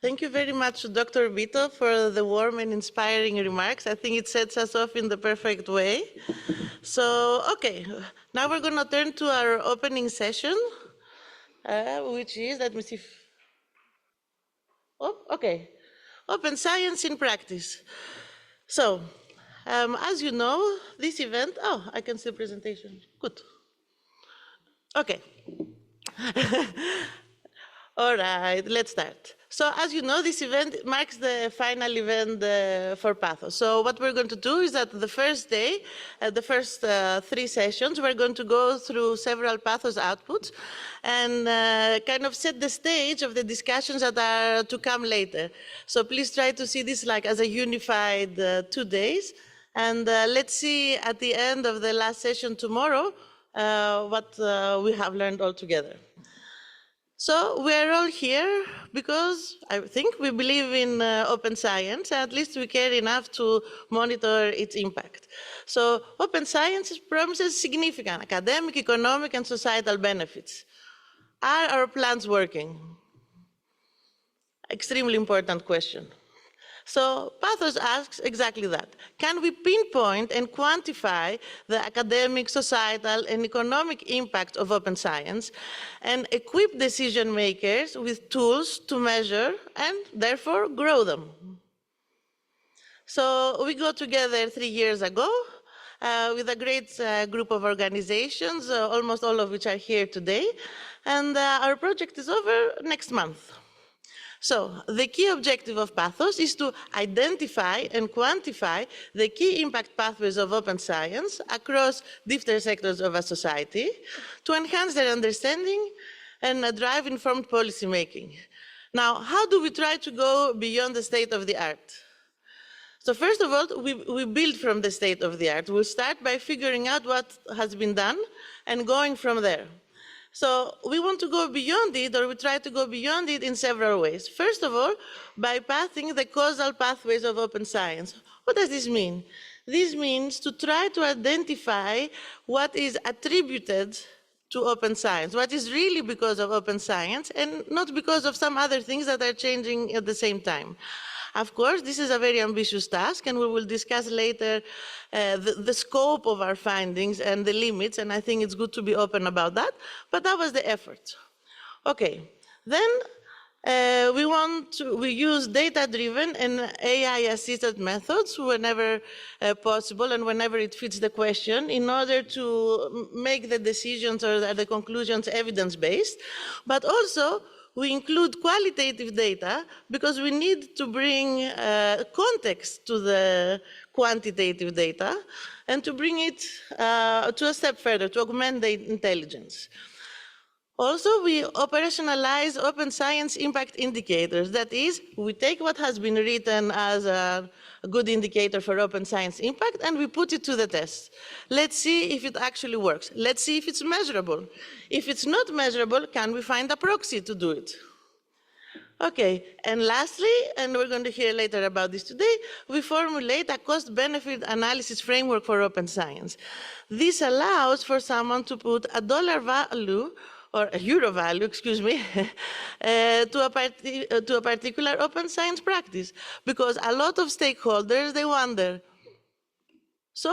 Thank you very much, Dr. Vito, for the warm and inspiring remarks. I think it sets us off in the perfect way. So, okay, now we're going to turn to our opening session, which is, let me see. Okay, Open Science in Practice. So, as you know, this event, I can see the presentation. Good. Okay. All right, let's start. So as you know, this event marks the final event for PathOS. So what we're going to do is that the first day, the first 3 sessions, we're going to go through several PathOS outputs and kind of set the stage of the discussions that are to come later. So please try to see this like as a unified 2 days. And let's see at the end of the last session tomorrow what we have learned all together. So we're all here because I think we believe in open science, and at least we care enough to monitor its impact. So open science promises significant academic, economic, and societal benefits. Are our plans working? Extremely important question. So PathOS asks exactly that. Can we pinpoint and quantify the academic, societal, and economic impact of open science and equip decision makers with tools to measure and therefore grow them? So we got together 3 years ago with a great group of organizations, almost all of which are here today, and our project is over next month. So the key objective of PathOS is to identify and quantify the key impact pathways of open science across different sectors of a society to enhance their understanding and drive informed policy making. Now, how do we try to go beyond the state of the art? So first of all, we build from the state of the art. We'll start by figuring out what has been done and going from there. So we want to go beyond it, or we try to go beyond it in several ways. First of all, by pathing the causal pathways of open science. What does this mean? This means to try to identify what is attributed to open science, what is really because of open science, and not because of some other things that are changing at the same time. Of course, this is a very ambitious task, and we will discuss later the scope of our findings and the limits, and I think it's good to be open about that, but that was the effort. Okay, then we use data-driven and AI-assisted methods whenever possible and whenever it fits the question in order to make the decisions or the conclusions evidence-based, but also we include qualitative data because we need to bring context to the quantitative data and to bring it to a step further, to augment the intelligence. Also, we operationalize open science impact indicators. That is, we take what has been written as a good indicator for open science impact and we put it to the test. Let's see if it actually works. Let's see if it's measurable. If it's not measurable, can we find a proxy to do it? Okay, and lastly, and we're going to hear later about this today, we formulate a cost-benefit analysis framework for open science. This allows for someone to put a dollar value or a euro value, excuse me, to a particular open science practice. Because a lot of stakeholders, they wonder, so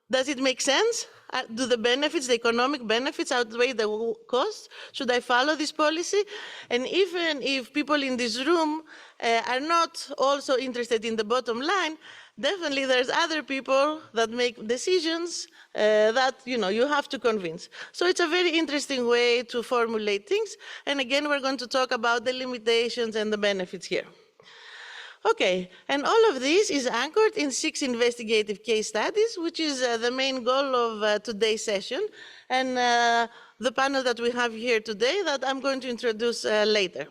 does it make sense? Do the benefits, the economic benefits outweigh the costs? Should I follow this policy? And even if people in this room are not also interested in the bottom line, definitely there's other people that make decisions that you have to convince. So it's a very interesting way to formulate things. And again, we're going to talk about the limitations and the benefits here. Okay, and all of this is anchored in 6 investigative case studies, which is the main goal of today's session, and the panel that we have here today that I'm going to introduce later.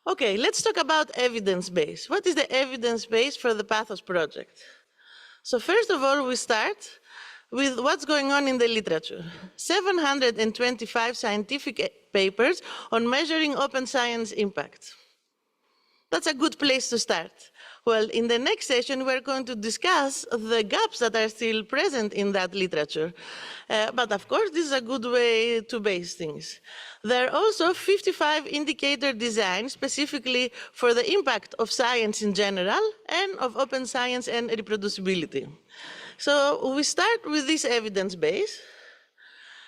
Okay, let's talk about evidence base. What is the evidence base for the PathOS project? So first of all, we start with what's going on in the literature. 725 scientific papers on measuring open science impact. That's a good place to start. Well, in the next session, we're going to discuss the gaps that are still present in that literature. But of course, this is a good way to base things. There are also 55 indicator designs specifically for the impact of science in general and of open science and reproducibility. So we start with this evidence base.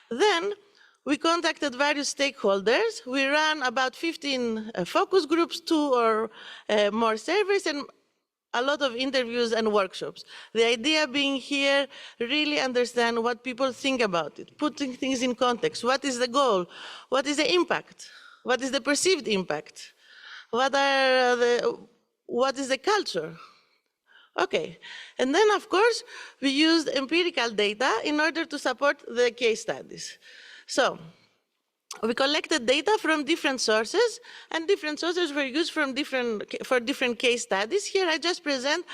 Then we contacted various stakeholders. We ran about 15 focus groups, 2 or more surveys, and a lot of interviews and workshops. The idea being here, really understand what people think about it, putting things in context. What is the goal? What is the impact? What is the perceived impact? What is the culture? Okay, and then of course, we used empirical data in order to support the case studies. So, we collected data from different sources, and different sources were used for different case studies. Here I just present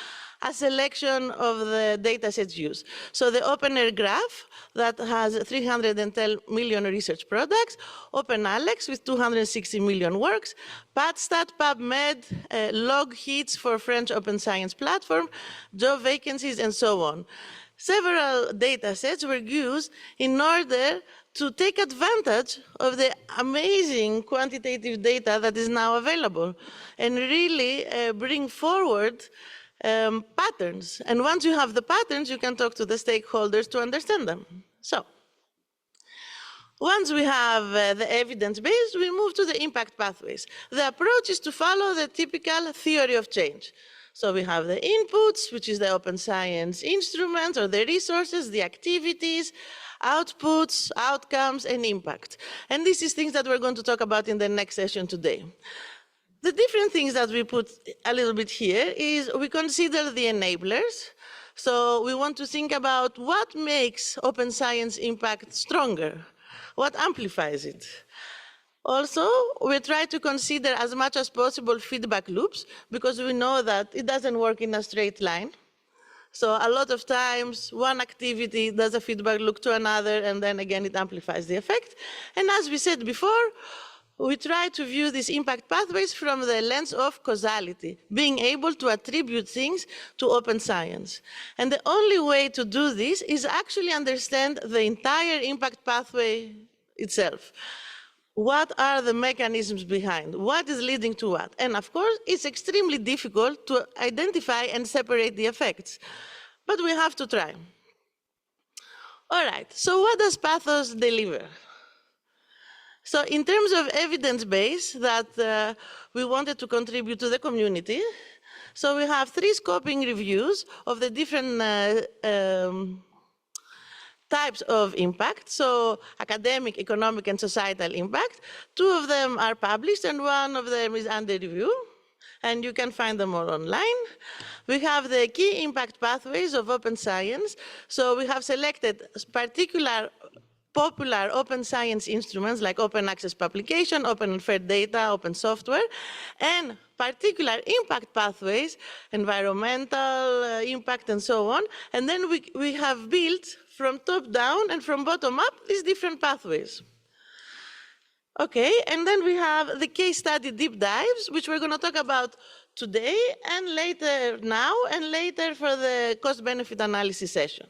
a selection of the data sets used. So the OpenAIRE graph that has 310 million research products, OpenALEX with 260 million works, PathStat, PubMed, log hits for French open science platform, job vacancies, and so on. Several data sets were used in order to take advantage of the amazing quantitative data that is now available and really bring forward patterns. And once you have the patterns, you can talk to the stakeholders to understand them. So, once we have the evidence base, we move to the impact pathways. The approach is to follow the typical theory of change. So we have the inputs, which is the open science instruments or the resources, the activities, outputs, outcomes, and impact. And this is things that we're going to talk about in the next session today. The different things that we put a little bit here is we consider the enablers. So we want to think about what makes open science impact stronger, what amplifies it. Also, we try to consider as much as possible feedback loops because we know that it doesn't work in a straight line. So a lot of times, one activity does a feedback loop to another, and then again, it amplifies the effect. And as we said before, we try to view these impact pathways from the lens of causality, being able to attribute things to open science. And the only way to do this is actually understand the entire impact pathway itself. What are the mechanisms behind? What is leading to what? And of course, it's extremely difficult to identify and separate the effects, but we have to try. All right, so what does PathOS deliver? So in terms of evidence base that we wanted to contribute to the community, so we have 3 scoping reviews of the different types of impact, so academic, economic, and societal impact. 2 of them are published, and 1 of them is under review, and you can find them all online. We have the key impact pathways of open science, so we have selected particular popular open science instruments like open access publication, open and fair data, open software, and particular impact pathways, environmental impact, and so on. And then we have built from top down and from bottom up these different pathways. Okay, and then we have the case study deep dives, which we're going to talk about today and later now and later for the cost-benefit analysis session.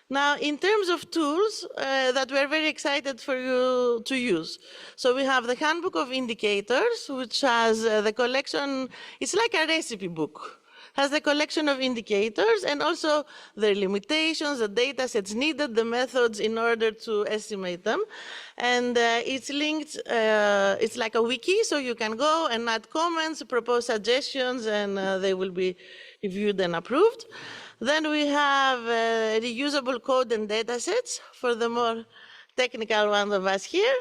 Now, in terms of tools that we're very excited for you to use. So we have the Handbook of Indicators, which has the collection, it's like a recipe book. Has the collection of indicators and also their limitations, the data sets needed, the methods in order to estimate them. And it's linked, it's like a wiki, so you can go and add comments, propose suggestions, and they will be reviewed and approved. Then we have reusable code and data sets for the more technical ones of us here.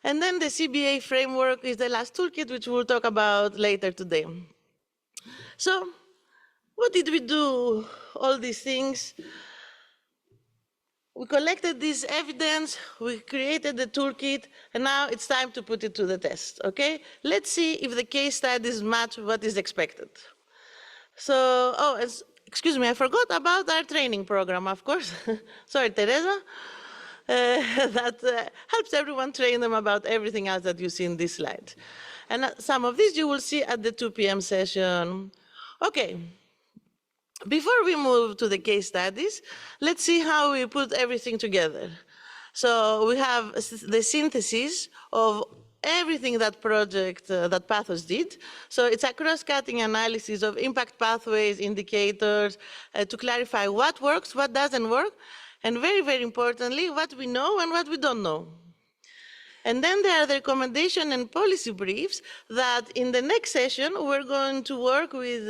And then the CBA framework is the last toolkit, which we'll talk about later today. So, what did we do? All these things. We collected this evidence, we created the toolkit, and now it's time to put it to the test, okay? Let's see if the case studies match what is expected. So, excuse me, I forgot about our training program, of course. Sorry, Teresa. That helps everyone train them about everything else that you see in this slide. And some of these you will see at the 2 p.m. session. Okay, before we move to the case studies, let's see how we put everything together. So we have the synthesis of everything that project, that PathOS did. So it's a cross-cutting analysis of impact pathways, indicators, to clarify what works, what doesn't work, and very, very importantly, what we know and what we don't know. And then there are the recommendation and policy briefs that in the next session, we're going to work with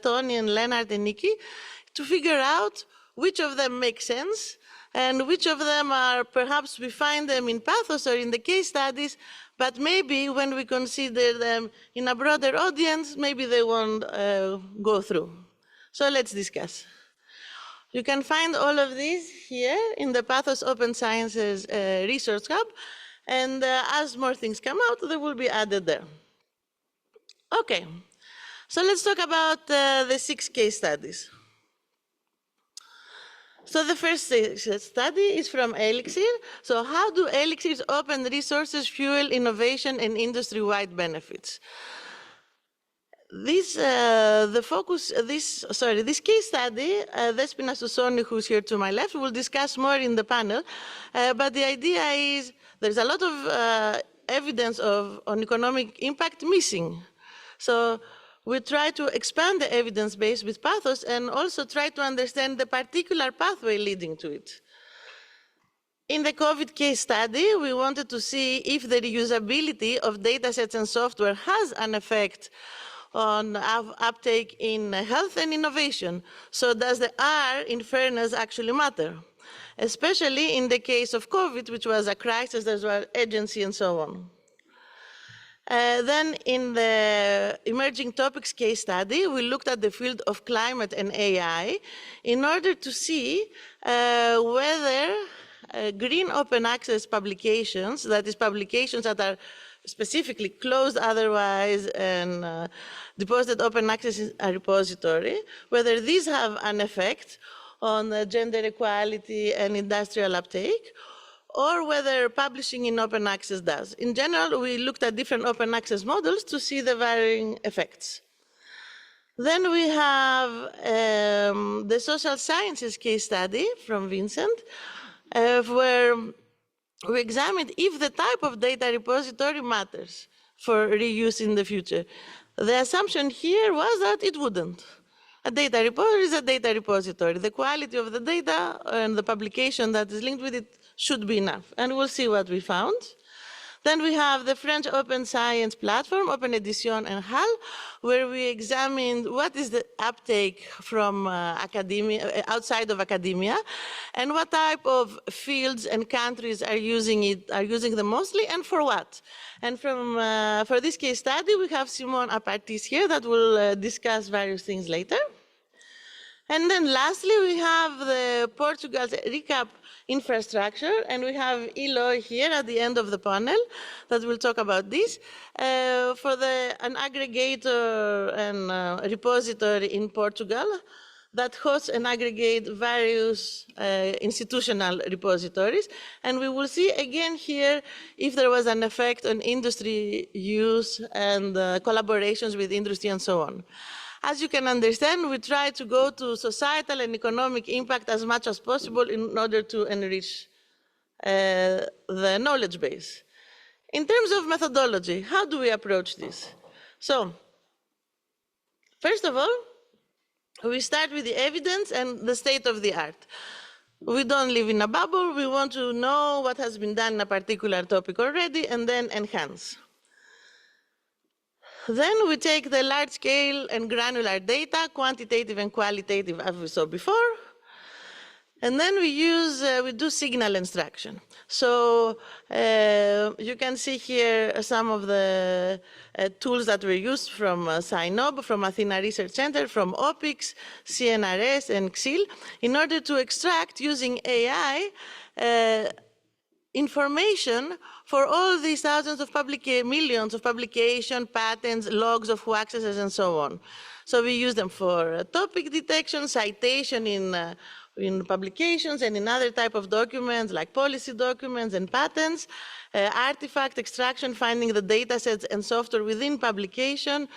Tony and Leonard and Nikki to figure out which of them make sense and which of them are, perhaps we find them in PathOS or in the case studies, but maybe when we consider them in a broader audience, maybe they won't go through. So let's discuss. You can find all of these here in the PathOS Open Sciences Resource Hub. And as more things come out, they will be added there. Okay, so let's talk about the 6 case studies. So the first study is from ELIXIR. So how do ELIXIR's open resources fuel innovation and industry-wide benefits? This case study, Despoina Sousoni, who's here to my left, will discuss more in the panel. But the idea is there's a lot of evidence on economic impact missing. So we try to expand the evidence base with PathOS and also try to understand the particular pathway leading to it. In the COVID case study, we wanted to see if the reusability of datasets and software has an effect on uptake in health and innovation. So does the R in fairness actually matter? Especially in the case of COVID, which was a crisis, there was agency and so on. Then in the emerging topics case study, we looked at the field of climate and AI in order to see whether green open access publications, that is publications that are specifically closed otherwise and deposited open access in a repository, whether these have an effect on gender equality and industrial uptake, or whether publishing in open access does. In general, we looked at different open access models to see the varying effects. Then we have the social sciences case study from Vincent, where we examined if the type of data repository matters for reuse in the future. The assumption here was that it wouldn't. A data repository is a data repository. The quality of the data and the publication that is linked with it should be enough. And we'll see what we found. Then we have the French open science platform, OpenEdition and HAL, where we examined what is the uptake from academia, outside of academia, and what type of fields and countries are using them mostly, and for what. And for this case study, we have Simone Apartis here that will discuss various things later. And then lastly, we have the Portugal's recap infrastructure, and we have Eloy here at the end of the panel that will talk about this. For an aggregator and repository in Portugal that hosts and aggregates various institutional repositories. And we will see again here if there was an effect on industry use and collaborations with industry and so on. As you can understand, we try to go to societal and economic impact as much as possible in order to enrich the knowledge base. In terms of methodology, how do we approach this? So, first of all, we start with the evidence and the state of the art. We don't live in a bubble. We want to know what has been done in a particular topic already and then enhance. Then we take the large-scale and granular data, quantitative and qualitative, as we saw before. And then we do signal extraction. So you can see here some of the tools that were used from SINOB, from ATHENA Research Center, from OPIX, CNRS, and XIL, in order to extract, using AI, information for all these thousands of millions of publication, patents, logs of who accesses, and so on. So we use them for topic detection, citation in publications and in other type of documents like policy documents and patents, artifact extraction, finding the data sets and software within publication,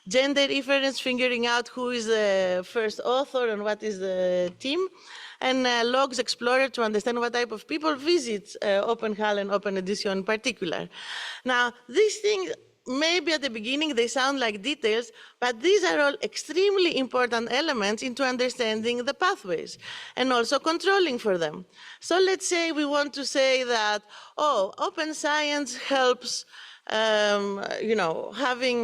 gender difference, figuring out who is the first author and what is the team, and Logs Explorer to understand what type of people visit Open Hall and Open Edition in particular. Now, these things, maybe at the beginning they sound like details, but these are all extremely important elements into understanding the pathways and also controlling for them. So let's say we want to say that, oh, open science helps, having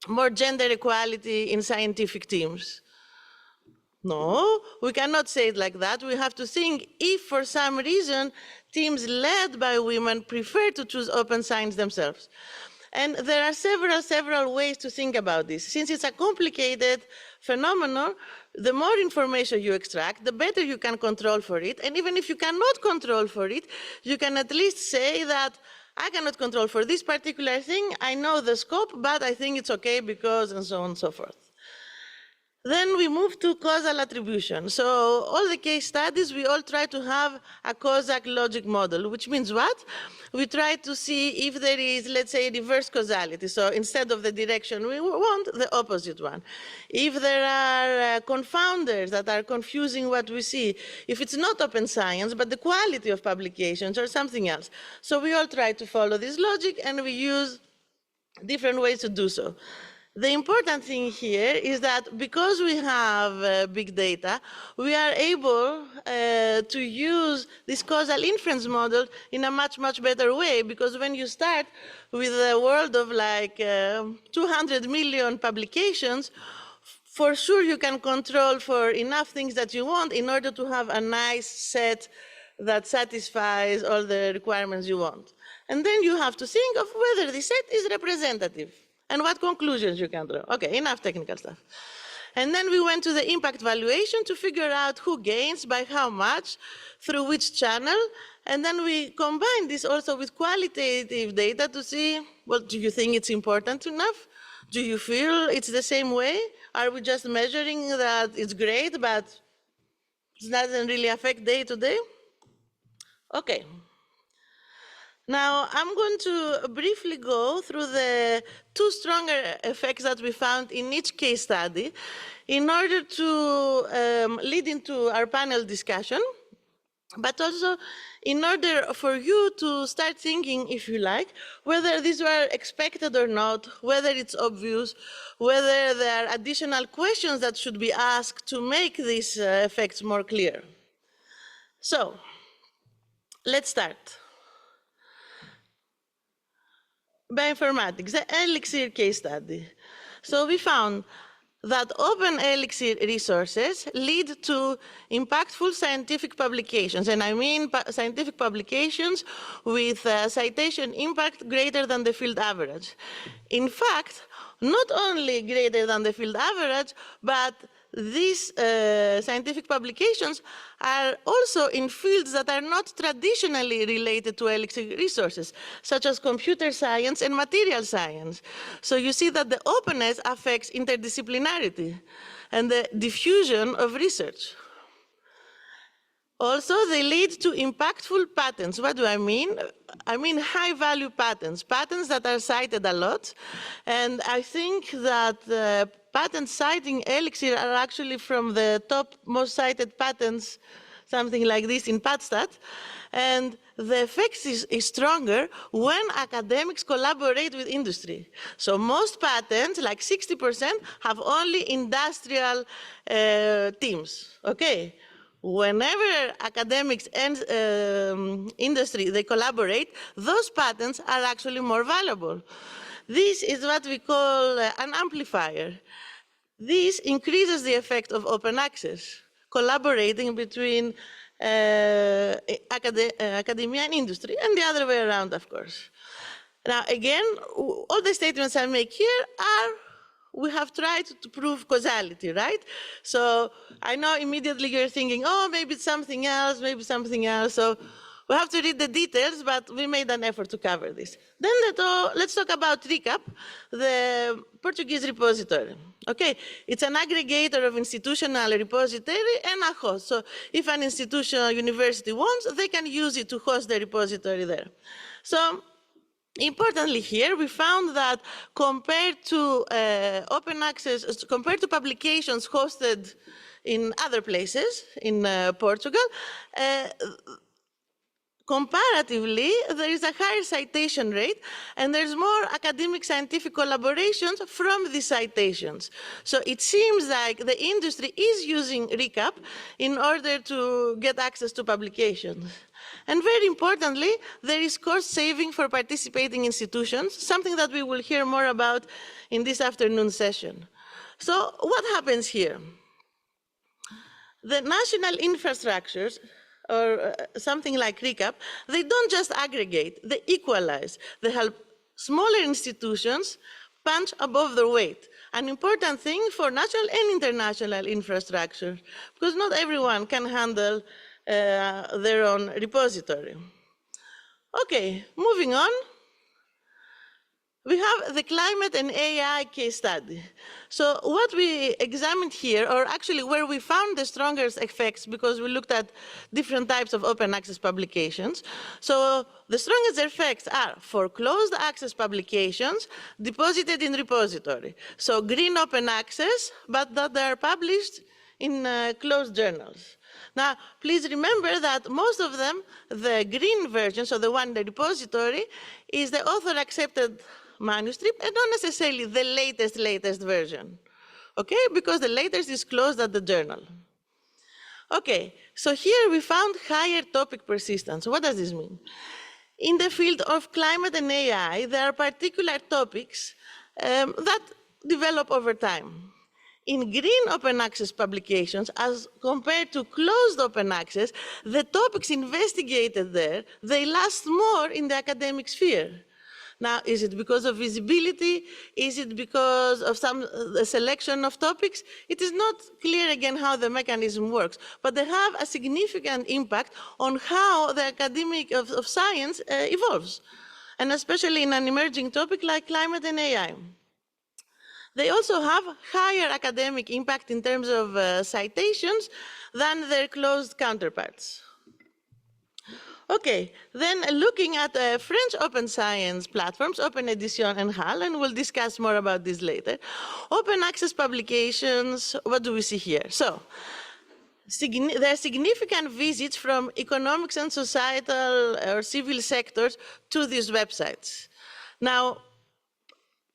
more gender equality in scientific teams. No, we cannot say it like that. We have to think if for some reason teams led by women prefer to choose open science themselves. And there are several ways to think about this. Since it's a complicated phenomenon, the more information you extract, the better you can control for it. And even if you cannot control for it, you can at least say that I cannot control for this particular thing. I know the scope, but I think it's okay because, and so on and so forth. Then we move to causal attribution. So all the case studies, we all try to have a causal logic model, which means what? We try to see if there is, let's say, reverse causality. So instead of the direction we want, the opposite one. If there are confounders that are confusing what we see, if it's not open science, but the quality of publications or something else. So we all try to follow this logic, and we use different ways to do so. The important thing here is that because we have big data, we are able to use this causal inference model in a much better way, because when you start with a world of like 200 million publications, for sure you can control for enough things that you want in order to have a nice set that satisfies all the requirements you want. And then you have to think of whether the set is representative and what conclusions you can draw. Okay, enough technical stuff. And then we went to the impact valuation to figure out who gains by how much, through which channel. And then we combine this also with qualitative data to see, well, do you think it's important enough? Do you feel it's the same way? Are we just measuring that it's great, but it doesn't really affect day to day? Okay. Now, I'm going to briefly go through the two stronger effects that we found in each case study in order to lead into our panel discussion, but also in order for you to start thinking, if you like, whether these were expected or not, whether it's obvious, whether there are additional questions that should be asked to make these effects more clear. So, let's start. Bioinformatics, the ELIXIR case study. So we found that open ELIXIR resources lead to impactful scientific publications, and I mean scientific publications with citation impact greater than the field average. In fact, not only greater than the field average, but these scientific publications are also in fields that are not traditionally related to ELIXIR resources, such as computer science and material science. So you see that the openness affects interdisciplinarity and the diffusion of research. Also, they lead to impactful patents. What do I mean? I mean high-value patents, patents that are cited a lot. And I think that patents citing ELIXIR are actually from the top most cited patents, something like this in PatStat. And the effect is stronger when academics collaborate with industry. So most patents, like 60%, have only industrial teams, okay? Whenever academics and industry, they collaborate, those patents are actually more valuable. This is what we call an amplifier. This increases the effect of open access, collaborating between academia and industry, and the other way around, of course. Now, again, all the statements I make here are, we have tried to prove causality, right? So I know immediately you're thinking, oh, maybe it's something else, maybe something else. So we have to read the details, but we made an effort to cover this. Then let's talk about RECAP, the Portuguese repository. Okay, it's an aggregator of institutional repository and a host. So if an institution, university wants, they can use it to host the repository there. So Importantly here, we found that compared to open access, compared to publications hosted in other places, in Portugal, comparatively, there is a higher citation rate, and there's more academic scientific collaborations from these citations. So it seems like the industry is using ReCap in order to get access to publications. And very importantly, there is cost saving for participating institutions, something that we will hear more about in this afternoon session. So what happens here? The national infrastructures, or something like ReCap, they don't just aggregate, they equalize. They help smaller institutions punch above their weight. An important thing for national and international infrastructure, because not everyone can handle their own repository. Okay, moving on. We have the climate and AI case study. So what we examined here, or actually where we found the strongest effects, because we looked at different types of open access publications. So the strongest effects are for closed access publications deposited in repository. So green open access, but that they are published in closed journals. Now, please remember that most of them, the green version, so the one in the repository, is the author-accepted manuscript and not necessarily the latest version, okay? Because the latest is closed at the journal. Okay, so here we found higher topic persistence. What does this mean? In the field of climate and AI, there are particular topics that develop over time. In green open access publications, as compared to closed open access, the topics investigated there, they last more in the academic sphere. Now, is it because of visibility? Is it because of some selection of topics? It is not clear again how the mechanism works, but they have a significant impact on how the academic of science evolves, and especially in an emerging topic like climate and AI. They also have higher academic impact in terms of citations than their closed counterparts. Okay, then looking at French open science platforms, OpenEdition and HAL, and we'll discuss more about this later. Open access publications, what do we see here? So, there are significant visits from economics and societal or civil sectors to these websites. Now,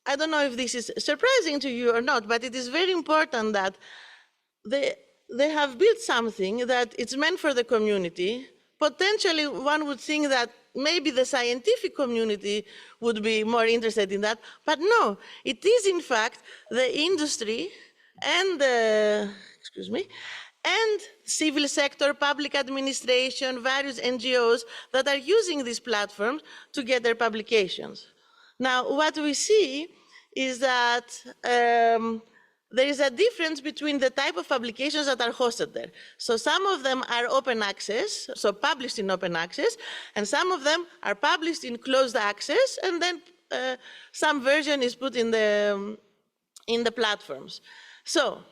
I don't know if this is surprising to you or not, but it is very important that they have built something that it's meant for the community. Potentially, one would think that maybe the scientific community would be more interested in that, but no, it is in fact the industry and and civil sector, public administration, various NGOs that are using these platforms to get their publications. Now, what we see is that there is a difference between the type of publications that are hosted there. So some of them are open access, so published in open access, and some of them are published in closed access, and then some version is put in the platforms. So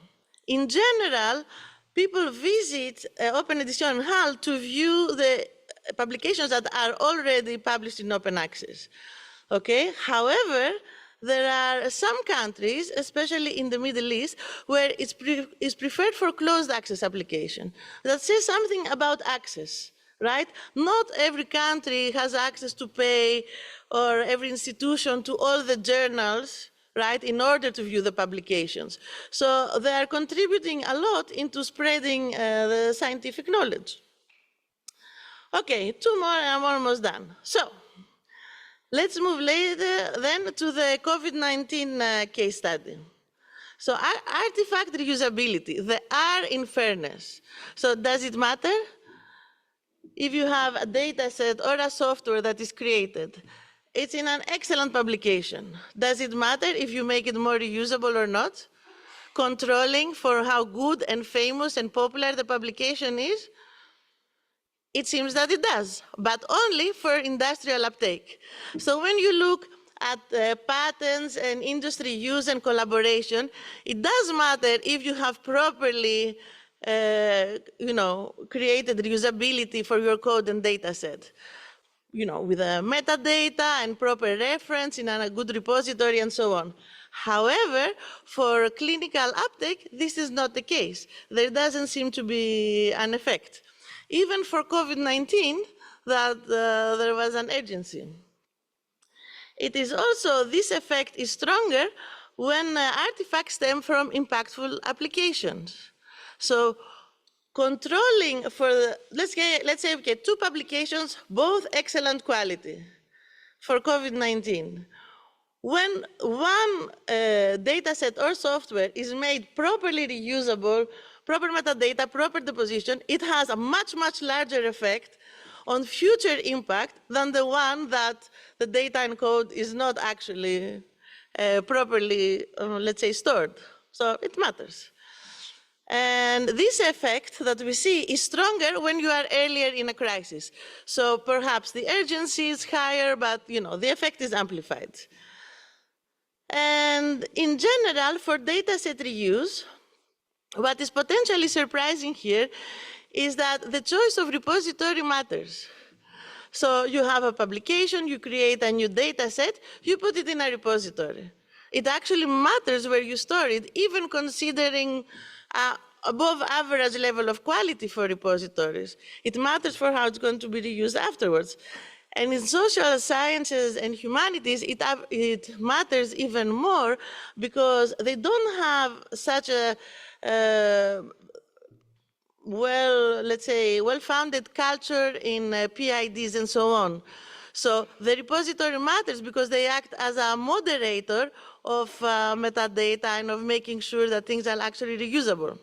in general, people visit OpenEdition and HAL to view the publications that are already published in open access. Okay, however, there are some countries, especially in the Middle East, where it's preferred for closed access application. That says something about access, right? Not every country has access to pay, or every institution to all the journals, right, in order to view the publications. So they are contributing a lot into spreading the scientific knowledge. Okay, two more and I'm almost done. So, let's move later then to the COVID-19 case study. So artifact reusability, the R in fairness. So does it matter if you have a data set or a software that is created? It's in an excellent publication. Does it matter if you make it more reusable or not? Controlling for how good and famous and popular the publication is? It seems that it does, but only for industrial uptake. So when you look at patents and industry use and collaboration, it does matter if you have properly created reusability for your code and data set. with a metadata and proper reference in a good repository and so on. However, for clinical uptake, this is not the case. There doesn't seem to be an effect. Even for COVID-19, that there was an urgency. It is also, this effect is stronger when artifacts stem from impactful applications. So controlling for, let's say, okay, 2 publications, both excellent quality for COVID-19. When one data set or software is made properly reusable, proper metadata, proper deposition, it has a much, much larger effect on future impact than the one that the data and code is not actually properly, let's say, stored. So it matters. And this effect that we see is stronger when you are earlier in a crisis. So perhaps the urgency is higher, but the effect is amplified. And in general, for dataset reuse, what is potentially surprising here is that the choice of repository matters. So you have a publication, you create a new data set, you put it in a repository. It actually matters where you store it, even considering above average level of quality for repositories. It matters for how it's going to be reused afterwards. And in social sciences and humanities, it matters even more because they don't have such a let's say, well-founded culture in PIDs and so on. So the repository matters because they act as a moderator of metadata and of making sure that things are actually reusable.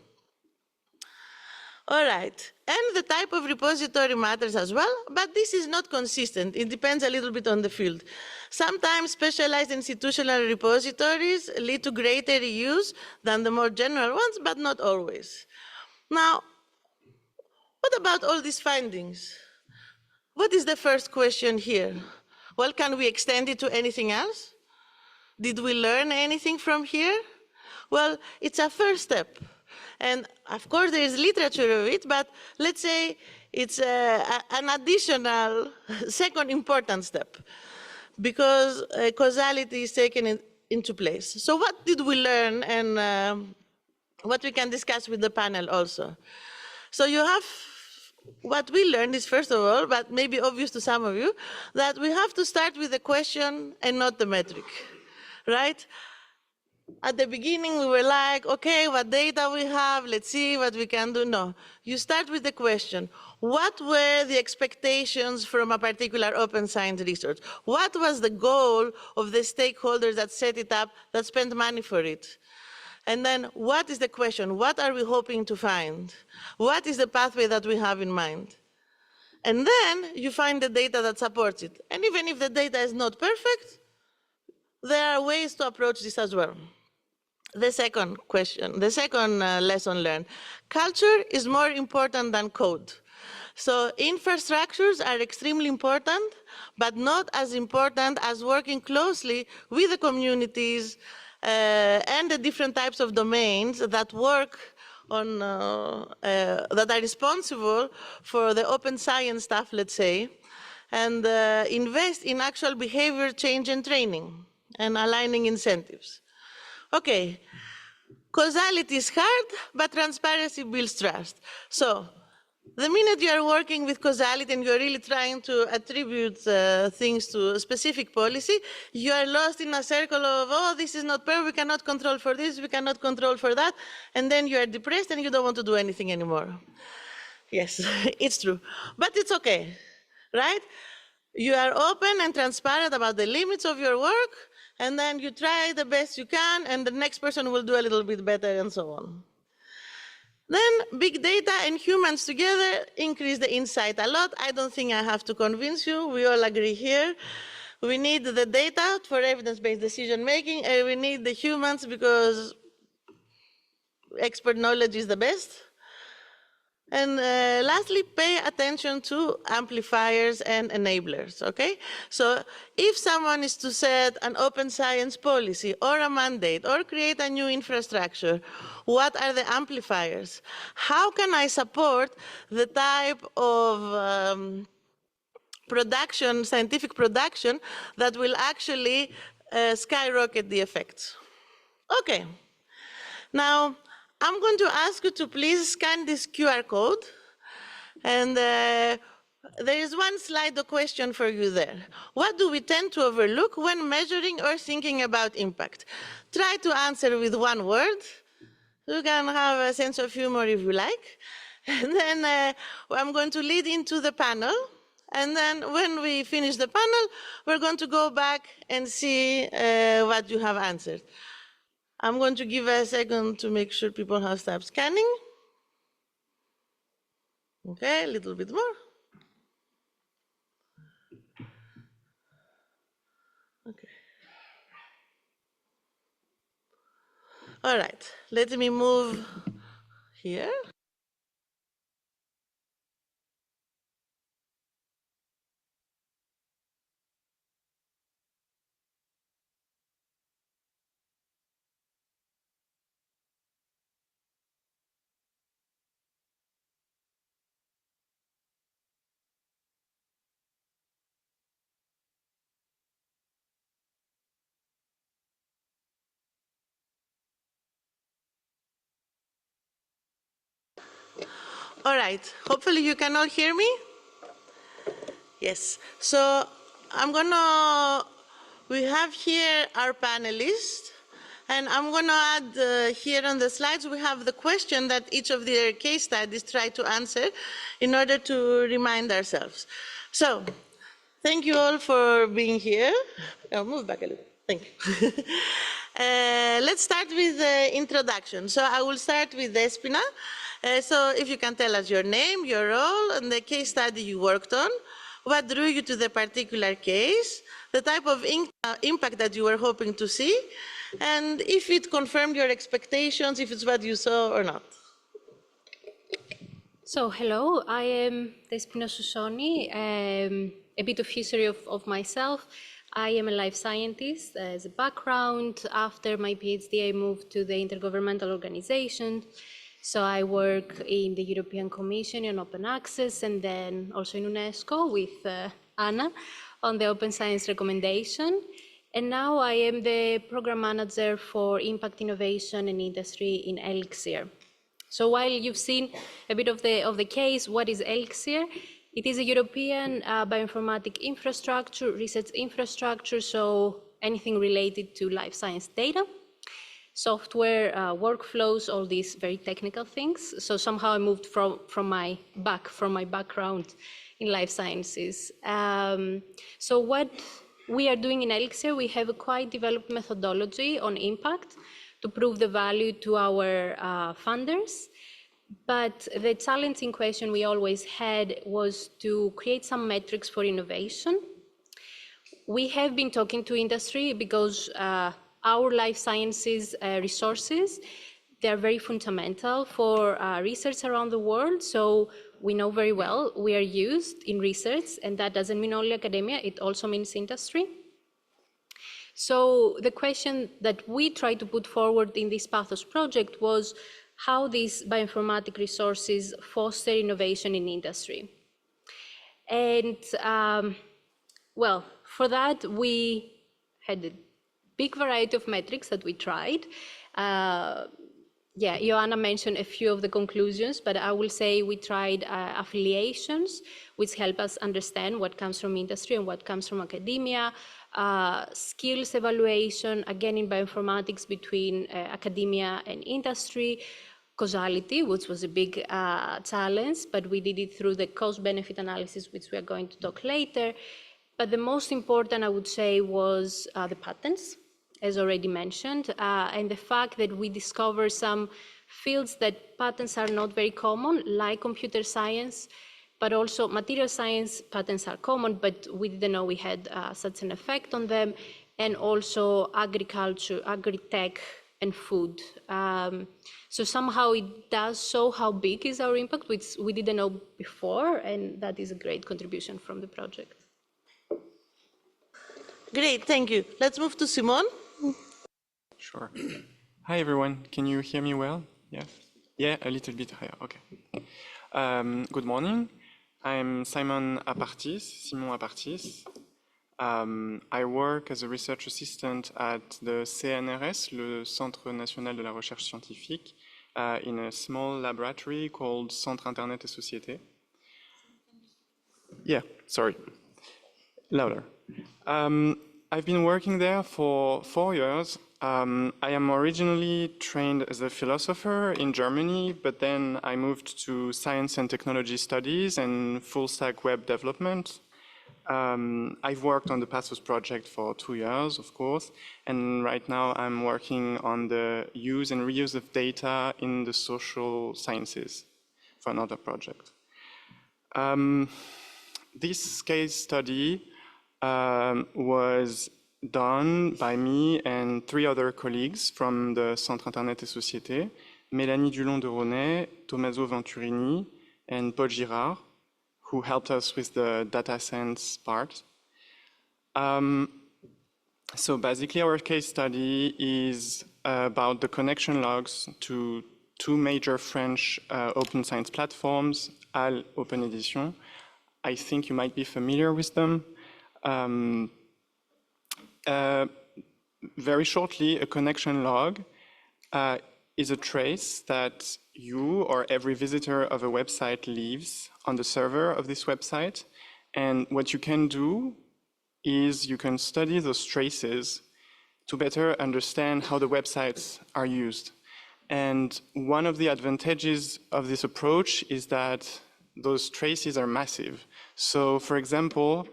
All right, and the type of repository matters as well, but this is not consistent. It depends a little bit on the field. Sometimes specialized institutional repositories lead to greater reuse than the more general ones, but not always. Now, what about all these findings? What is the first question here? Well, can we extend it to anything else? Did we learn anything from here? Well, it's a first step. And of course, there is literature of it, but let's say it's an additional second important step because causality is taken into place. So what did we learn and what we can discuss with the panel also? So you have, what we learned is, first of all, but maybe obvious to some of you, that we have to start with the question and not the metric, right? At the beginning, we were like, okay, what data we have, let's see what we can do. No, you start with the question, what were the expectations from a particular open science research? What was the goal of the stakeholders that set it up, that spent money for it? And then what is the question? What are we hoping to find? What is the pathway that we have in mind? And then you find the data that supports it. And even if the data is not perfect, there are ways to approach this as well. The second question, the second lesson learned, culture is more important than code. So infrastructures are extremely important, but not as important as working closely with the communities and the different types of domains that work on, that are responsible for the open science stuff, let's say, and invest in actual behavior change and training and aligning incentives. Okay, causality is hard, but transparency builds trust. So the minute you are working with causality and you're really trying to attribute things to a specific policy, you are lost in a circle of, oh, this is not perfect, we cannot control for this, we cannot control for that, and then you are depressed and you don't want to do anything anymore. Yes, it's true, but it's okay, right? You are open and transparent about the limits of your work, and then you try the best you can, and the next person will do a little bit better, and so on. Then big data and humans together increase the insight a lot. I don't think I have to convince you. We all agree here. We need the data for evidence-based decision-making, and we need the humans because expert knowledge is the best. And lastly, pay attention to amplifiers and enablers, okay? So if someone is to set an open science policy or a mandate or create a new infrastructure, what are the amplifiers? How can I support the type of production, scientific production, that will actually skyrocket the effects. Okay. Now, I'm going to ask you to please scan this QR code. And there is one slide of question for you there. What do we tend to overlook when measuring or thinking about impact? Try to answer with one word. You can have a sense of humor if you like. And then I'm going to lead into the panel. And then when we finish the panel, we're going to go back and see what you have answered. I'm going to give a second to make sure people have stopped scanning. Okay, a little bit more. Okay. All right, let me move here. All right, hopefully you can all hear me. Yes, so we have here our panelists, and I'm gonna add here on the slides, we have the question that each of their case studies try to answer in order to remind ourselves. So, thank you all for being here. I'll move back a little. Thank you. Let's start with the introduction. So I will start with Despoina. So if you can tell us your name, your role, and the case study you worked on, what drew you to the particular case, the type of impact that you were hoping to see, and if it confirmed your expectations, if it's what you saw or not. So, hello, I am Despoina Sousoni. A bit of history of myself. I am a life scientist as a background. After my PhD, I moved to the intergovernmental organization. So I work in the European Commission on open access, and then also in UNESCO with Anna on the Open Science recommendation. And now I am the program manager for impact innovation and industry in ELIXIR. So while you've seen a bit of the case, what is ELIXIR? It is a European bioinformatic infrastructure, research infrastructure, so anything related to life science data, software, workflows, all these very technical things. So somehow I moved from my background in life sciences. So what we are doing in ELIXIR, we have a quite developed methodology on impact to prove the value to our funders. But the challenging question we always had was to create some metrics for innovation. We have been talking to industry because our life sciences resources, they're very fundamental for research around the world. So we know very well we are used in research, and that doesn't mean only academia, it also means industry. So the question that we tried to put forward in this PathOS project was how these bioinformatic resources foster innovation in industry. And well, for that, we had a big variety of metrics that we tried. Yeah, Ioanna mentioned a few of the conclusions, but I will say we tried affiliations, which help us understand what comes from industry and what comes from academia, skills evaluation, again in bioinformatics between academia and industry, causality, which was a big challenge, but we did it through the cost-benefit analysis, which we are going to talk later. But the most important, I would say, was the patents, as already mentioned, and the fact that we discovered some fields that patents are not very common, like computer science, but also material science patents are common, but we didn't know we had such an effect on them, and also agriculture, agri-tech, and food. So somehow it does show how big is our impact, which we didn't know before, and that is a great contribution from the project. Great, thank you. Let's move to Simon. Sure. Hi, everyone. Can you hear me well? Yeah? Yeah, a little bit higher. Okay. Good morning. I'm Simon Apartis. I work as a research assistant at the CNRS, le Centre National de la Recherche Scientifique, in a small laboratory called Centre Internet et Société. Yeah, sorry. Louder. I've been working there for 4 years. I am originally trained as a philosopher in Germany, but then I moved to science and technology studies and full stack web development. I've worked on the PathOS project for 2 years, of course, and right now I'm working on the use and reuse of data in the social sciences for another project. This case study was done by me and 3 other colleagues from the Centre Internet et Société, Mélanie Dulon de Ronet, Tommaso Venturini, and Paul Girard, who helped us with the data science part. So basically our case study is about the connection logs to 2 major French open science platforms, HAL, Open Edition. I think you might be familiar with them. Very shortly, a connection log is a trace that you or every visitor of a website leaves on the server of this website. And what you can do is you can study those traces to better understand how the websites are used. And one of the advantages of this approach is that those traces are massive. So for example,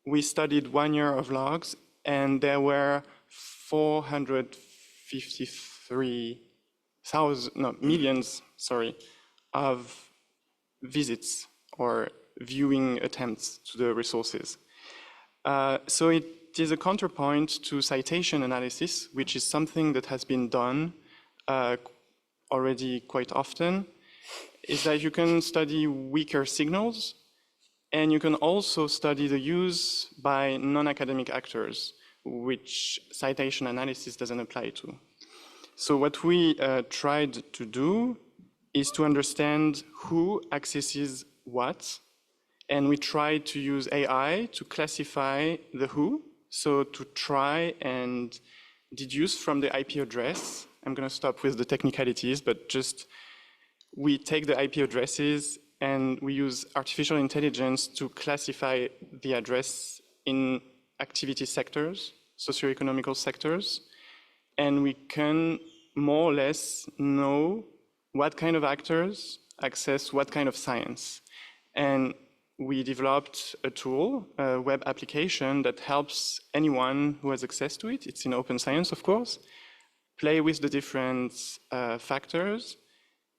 we studied 1 year of logs and there were 453,000, millions, of visits or viewing attempts to the resources. So it is a counterpoint to citation analysis, which is something that has been done already quite often, is that you can study weaker signals and you can also study the use by non-academic actors, which citation analysis doesn't apply to. So what we tried to do is to understand who accesses what, and we tried to use AI to classify the who, so to try and deduce from the IP address. I'm going to stop with the technicalities, but just we take the IP addresses and we use artificial intelligence to classify the address in activity sectors, socioeconomical sectors, and we can more or less know what kind of actors access what kind of science. And we developed a tool, a web application that helps anyone who has access to it, it's in open science of course, play with the different factors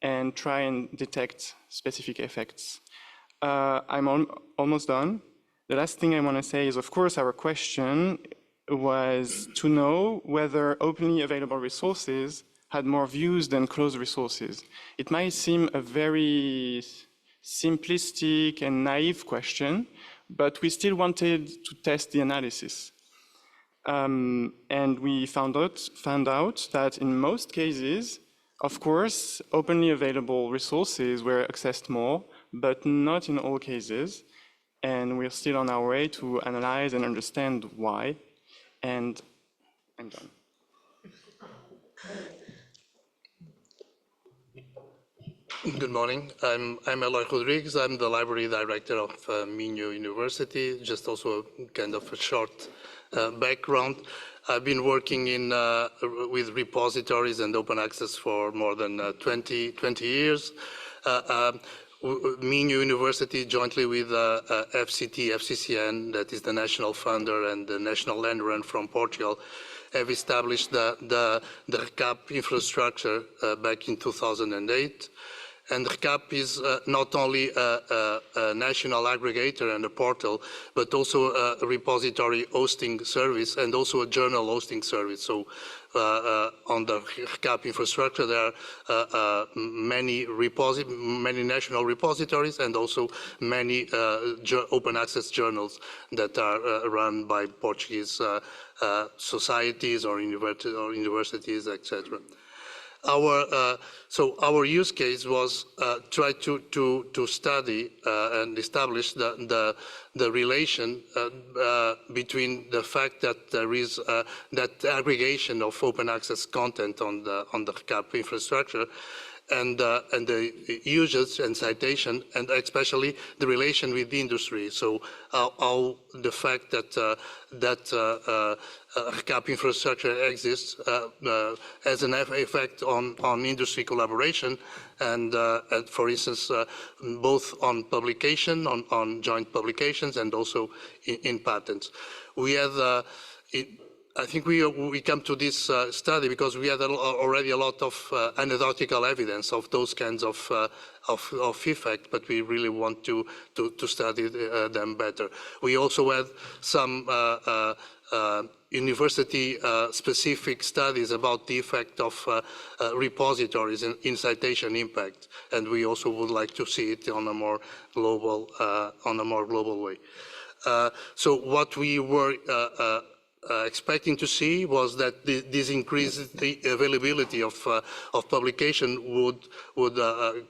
and try and detect specific effects. I'm almost done. The last thing I want to say is, of course, our question was to know whether openly available resources had more views than closed resources. It might seem a very simplistic and naive question, but we still wanted to test the analysis. And we found out that in most cases, of course, openly available resources were accessed more, but not in all cases. And we're still on our way to analyze and understand why. And I'm done. Good morning. I'm Eloy Rodriguez. I'm the library director of Minho University. Just also kind of a short background. I've been working with repositories and open access for more than 20 years. Minho University, jointly with FCT, FCCN, that is the national funder, and the National Land Run from Portugal, have established the RCAP infrastructure back in 2008. And RCAP is not only a national aggregator and a portal, but also a repository hosting service and also a journal hosting service. So on the RCAP infrastructure, there are many national repositories and also many open access journals that are run by Portuguese societies or universities, etc. our use case was try to study and establish the relation between the fact that there is that aggregation of open access content on the CAP infrastructure, and the usage and citation, and especially the relation with the industry. So how the fact that CAP infrastructure exists has an effect on industry collaboration, and for instance, both on publication, on joint publications, and also in patents. We had I think we come to this study because we had already a lot of anecdotal evidence of those kinds of effect, but we really want to study them better. We also had some university-specific studies about the effect of repositories in citation impact, and we also would like to see it on a more global way. So what we were expecting to see was that this increased the availability of publication would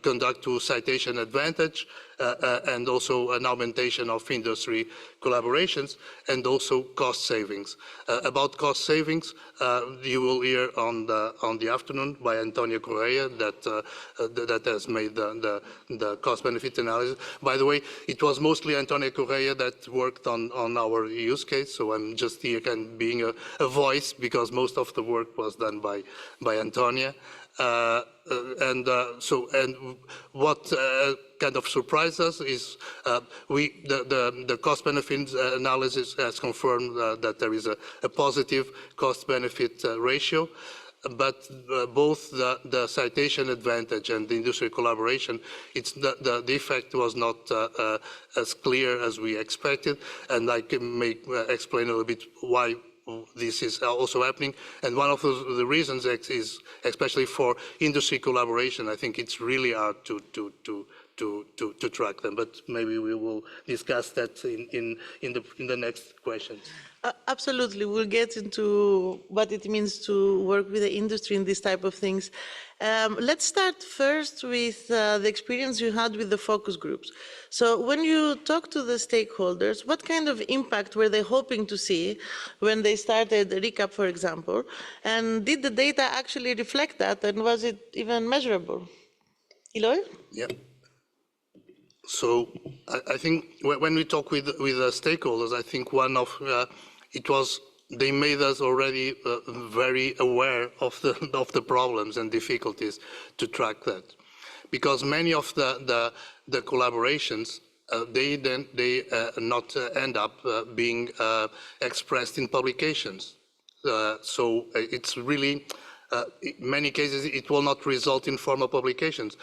conduct to citation advantage and also an augmentation of industry collaborations and also cost savings. About cost savings, you will hear on the afternoon by Antonio Correa that has made the cost-benefit analysis. By the way, it was mostly Antonio Correa that worked on our use case, so I'm just here kind of being a voice because most of the work was done by Antonia. And what kind of surprised us is the cost-benefit analysis has confirmed that there is a positive cost-benefit ratio, but both the citation advantage and the industry collaboration, the effect was not as clear as we expected, and I can explain a little bit why this is also happening. And one of the reasons is, especially for industry collaboration, I think it's really hard to track them. But maybe we will discuss that in the next questions. Absolutely, we'll get into what it means to work with the industry in these type of things. Let's start first with the experience you had with the focus groups. So when you talk to the stakeholders, what kind of impact were they hoping to see when they started RECAP, for example? And did the data actually reflect that, and was it even measurable? Eloy? Yeah. So I think when we talk with the stakeholders, I think one of they made us already very aware of the problems and difficulties to track that, because many of the collaborations they not end up being expressed in publications. So it's really. In many cases, it will not result in formal publications.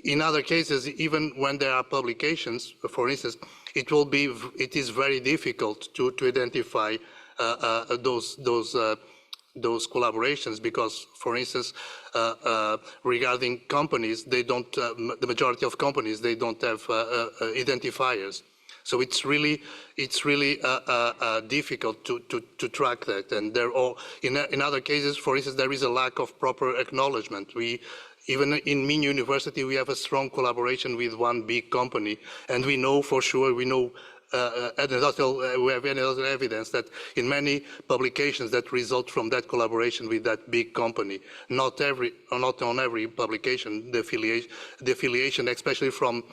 In other cases, even when there are publications, for instance, it is very difficult to identify those collaborations because, for instance, regarding companies, they don't. The majority of companies they don't have identifiers. So it's really difficult to track that, and in other cases, for instance, there is a lack of proper acknowledgement. Even in Min University, we have a strong collaboration with one big company, and we know for sure, we have anecdotal evidence that in many publications that result from that collaboration with that big company, not on every publication, the affiliation, especially from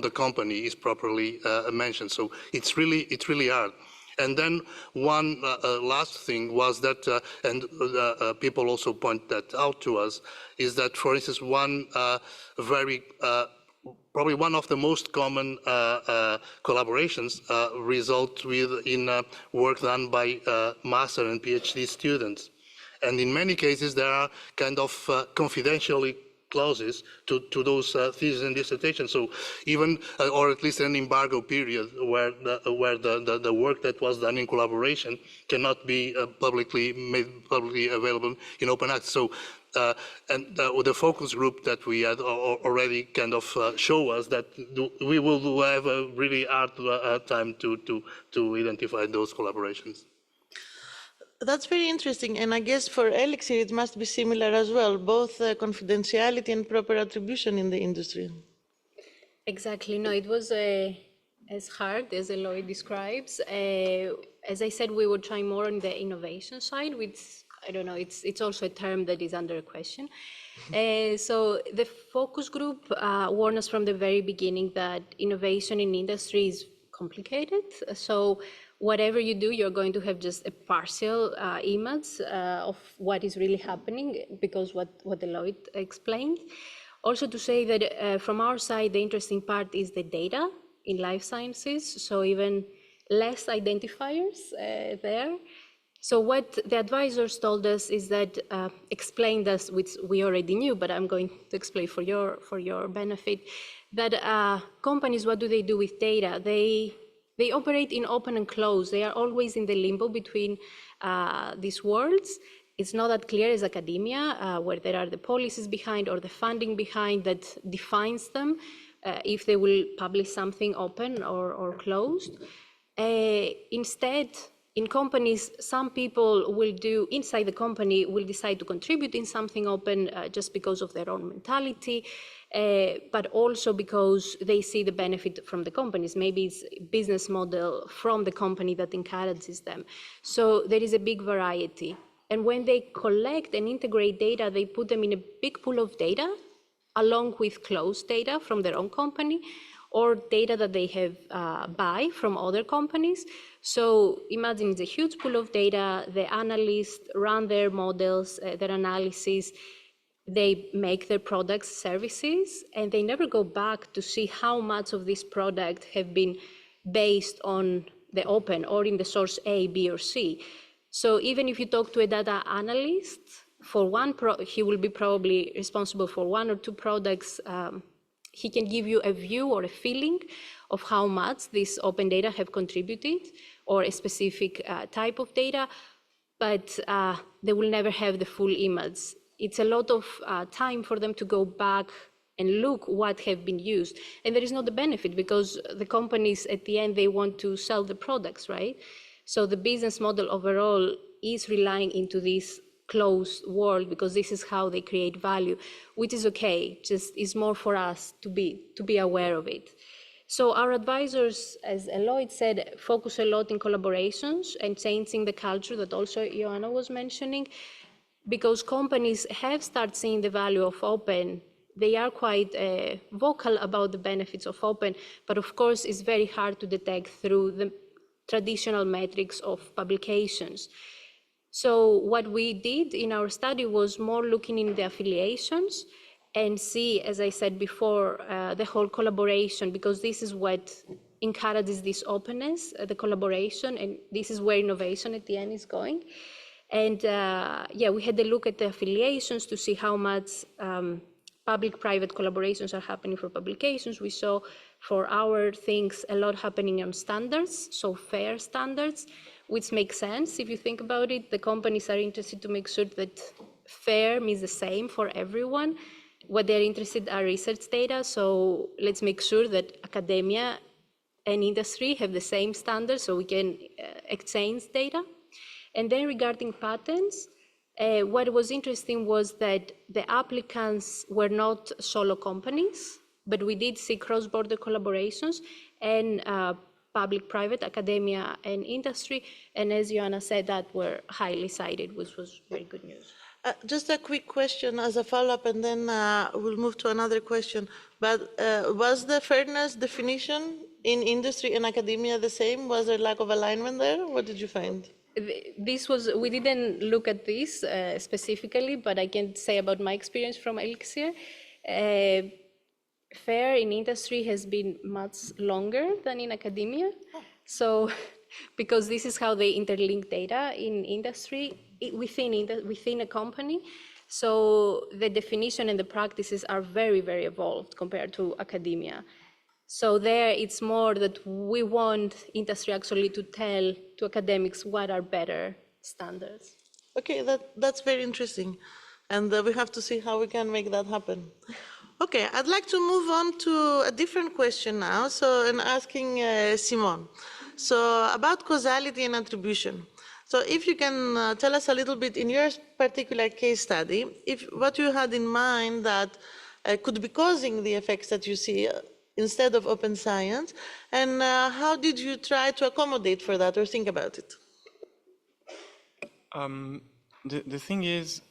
the company, is properly mentioned. So it's really hard. And then one last thing was that, and people also point that out to us, is that, for instance, one probably one of the most common collaborations result in work done by master and PhD students. And in many cases, there are kind of confidentiality clauses to those theses and dissertations. So even, or at least an embargo period where the work that was done in collaboration cannot be made publicly available in open access. So and the focus group that we had already kind of show us that we will have a really hard time to identify those collaborations. That's very interesting. And I guess for ELIXIR, it must be similar as well, both confidentiality and proper attribution in the industry. Exactly. No, it was as hard as Eloy describes. As I said, we were trying more on the innovation side, which I don't know. It's also a term that is under question. So the focus group warned us from the very beginning that innovation in industry is complicated. So whatever you do, you're going to have just a partial image of what is really happening, because what Eloy explained. Also to say that from our side, the interesting part is the data in life sciences, so even less identifiers there. So what the advisors told us is that, explained us, which we already knew, but I'm going to explain for your benefit, that companies, what do they do with data? They operate in open and close. They are always in the limbo between these worlds. It's not that clear as academia, where there are the policies behind or the funding behind that defines them, if they will publish something open or closed. Instead, in companies, some people will do, inside the company, will decide to contribute in something open just because of their own mentality, but also because they see the benefit from the companies. Maybe it's a business model from the company that encourages them. So there is a big variety. And when they collect and integrate data, they put them in a big pool of data, along with closed data from their own company, or data that they have buy from other companies. So imagine it's a huge pool of data. The analysts run their models, their analysis. They make their products, services, and they never go back to see how much of this product have been based on the open or in the source A, B, or C. So even if you talk to a data analyst, for one, he will be probably responsible for one or two products. He can give you a view or a feeling of how much these open data have contributed, or a specific type of data, but they will never have the full image. It's a lot of time for them to go back and look what have been used. And there is not the benefit, because the companies at the end, they want to sell the products, right? So the business model overall is relying into this closed world, because this is how they create value, which is okay, just is more for us to be aware of it. So our advisors, as Eloy said, focus a lot in collaborations and changing the culture that also Ioanna was mentioning, because companies have started seeing the value of open. They are quite vocal about the benefits of open, but of course it's very hard to detect through the traditional metrics of publications. So what we did in our study was more looking in the affiliations and see, as I said before, the whole collaboration, because this is what encourages this openness, the collaboration, and this is where innovation at the end is going. And yeah, we had a look at the affiliations to see how much public-private collaborations are happening for publications. We saw for our things a lot happening on standards, so FAIR standards, which makes sense if you think about it. The companies are interested to make sure that FAIR means the same for everyone. What they're interested are research data, so let's make sure that academia and industry have the same standards so we can exchange data. And then regarding patents, what was interesting was that the applicants were not solo companies, but we did see cross-border collaborations and public-private, academia and industry. And as Ioanna said, that were highly cited, which was very good news. Just a quick question as a follow-up, and then we'll move to another question. But was the fairness definition in industry and academia the same? Was there lack of alignment there? What did you find? This was, we didn't look at this specifically, but I can say about my experience from ELIXIR. FAIR in industry has been much longer than in academia. So, because this is how they interlink data in industry, within a company. So the definition and the practices are very, very evolved compared to academia. So there it's more that we want industry actually to tell to academics what are better standards. Okay, that's very interesting. And we have to see how we can make that happen. Okay, I'd like to move on to a different question now. So, and asking Simon. So about causality and attribution. So if you can tell us a little bit in your particular case study, if what you had in mind that could be causing the effects that you see instead of open science, and how did you try to accommodate for that or think about it? The thing is,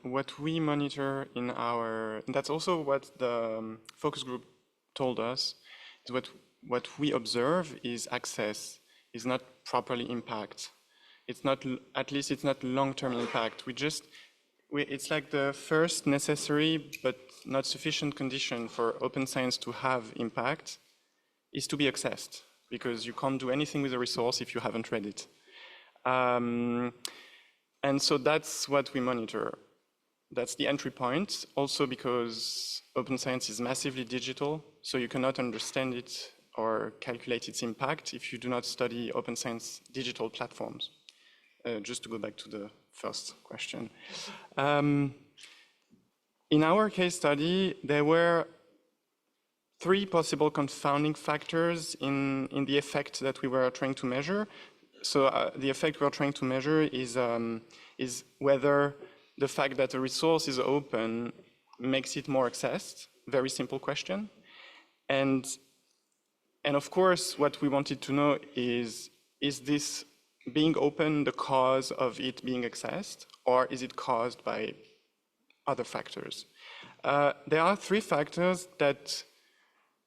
what we monitor in our, and that's also what the focus group told us, is what we observe is access, is not properly impact. It's not, at least it's not long-term impact. It's like the first necessary but not sufficient condition for open science to have impact is to be accessed, because you can't do anything with a resource if you haven't read it. And so that's what we monitor. That's the entry point, also because open science is massively digital, so you cannot understand it or calculate its impact if you do not study open science digital platforms. Just to go back to the first question. In our case study, there were 3 possible confounding factors in the effect that we were trying to measure. So the effect we're trying to measure is whether the fact that a resource is open makes it more accessed. Very simple question. And of course, what we wanted to know is this being open the cause of it being accessed, or is it caused by other factors? There are 3 factors that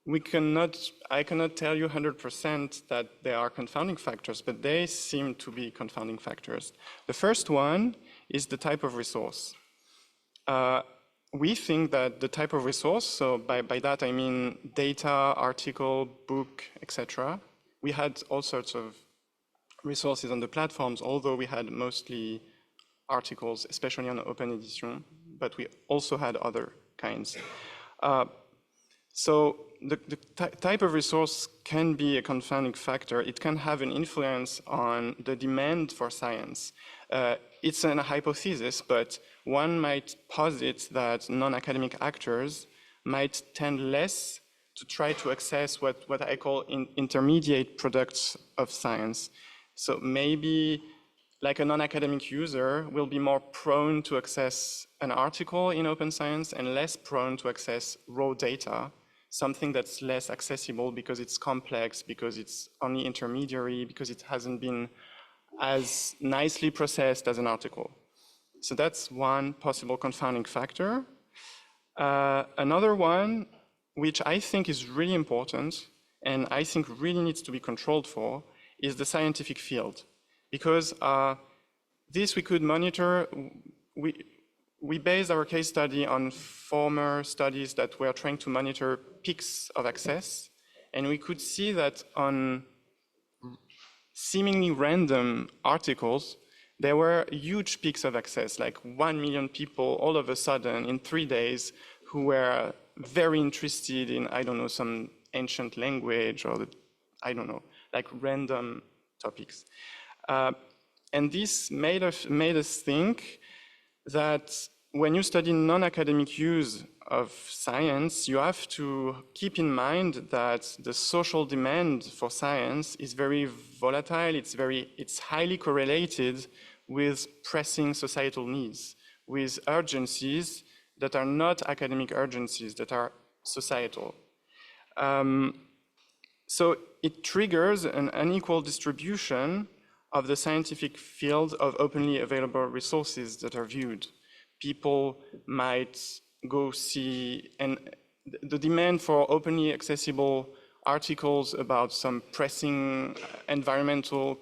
I cannot tell you 100% that they are confounding factors, but they seem to be confounding factors. The first one is the type of resource. We think that the type of resource, so by that I mean data, article, book, etc. We had all sorts of resources on the platforms, although we had mostly articles, especially on OpenAIRE, but we also had other kinds. So the type of resource can be a confounding factor. It can have an influence on the demand for science. It's a hypothesis, but one might posit that non-academic actors might tend less to try to access what I call intermediate products of science. So maybe like a non-academic user will be more prone to access an article in open science and less prone to access raw data, something that's less accessible because it's complex, because it's only intermediary, because it hasn't been as nicely processed as an article. So that's one possible confounding factor. Another one, which I think is really important, and I think really needs to be controlled for, is the scientific field. Because this we could monitor, we based our case study on former studies that were trying to monitor peaks of access, and we could see that on seemingly random articles, there were huge peaks of access, like 1 million people all of a sudden in 3 days who were very interested in, I don't know, some ancient language or, I don't know, like random topics. And this made us think that when you study non-academic use of science, you have to keep in mind that the social demand for science is very volatile, it's highly correlated with pressing societal needs, with urgencies that are not academic urgencies, that are societal. So it triggers an unequal distribution of the scientific field of openly available resources that are viewed. People might go see, and the demand for openly accessible articles about some pressing environmental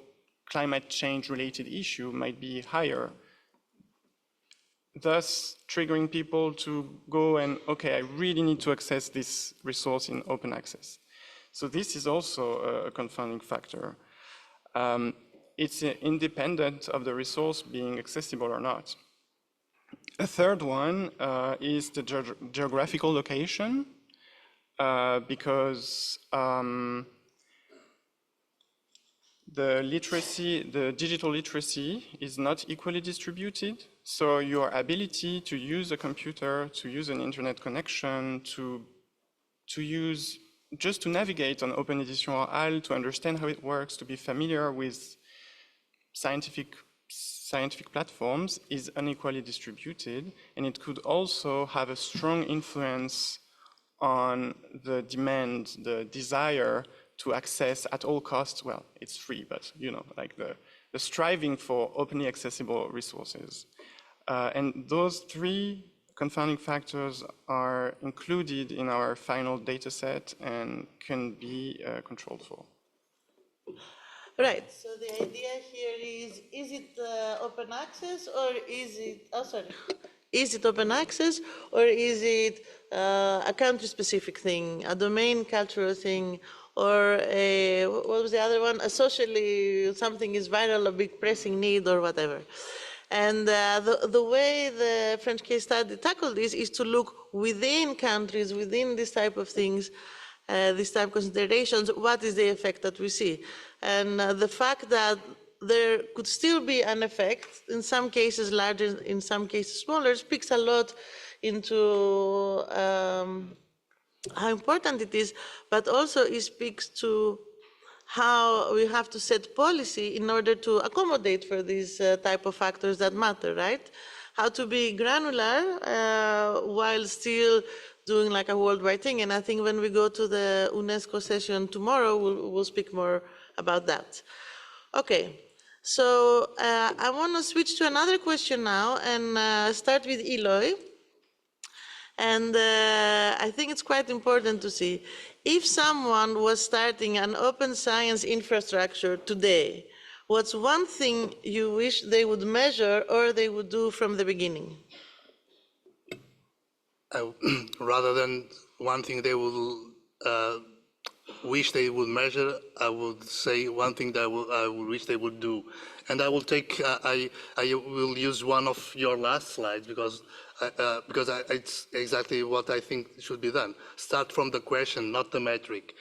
climate change related issue might be higher, thus triggering people to go and, okay, I really need to access this resource in open access. So this is also a confounding factor. It's independent of the resource being accessible or not. A third one is the geographical location, because the digital literacy is not equally distributed. So your ability to use a computer, to use an internet connection, to use, just to navigate on OpenAIRE, to understand how it works, to be familiar with scientific scientific platforms is unequally distributed, and it could also have a strong influence on the demand, the desire to access at all costs. Well, it's free, but you know, like the striving for openly accessible resources. And those three confounding factors are included in our final data set and can be controlled for. Right, so the idea here is it open access or is it, is it open access or is it a country-specific thing, a domain cultural thing, or a, what was the other one, a socially, something is viral, a big pressing need or whatever. And the way the French case study tackled this is to look within countries, within this type of things, these type of considerations, what is the effect that we see? And the fact that there could still be an effect, in some cases larger, in some cases smaller, speaks a lot into how important it is, but also it speaks to how we have to set policy in order to accommodate for these type of factors that matter, right? How to be granular while still doing like a worldwide thing. And I think when we go to the UNESCO session tomorrow, we'll speak more about that. Okay, so I want to switch to another question now and start with Eloy. And I think it's quite important to see, if someone was starting an open science infrastructure today, what's one thing you wish they would measure or they would do from the beginning? Rather than one thing they will wish they would measure, I would say one thing that I would wish they would do. And I will take, I will use one of your last slides because it's exactly what I think should be done. Start from the question, not the metric.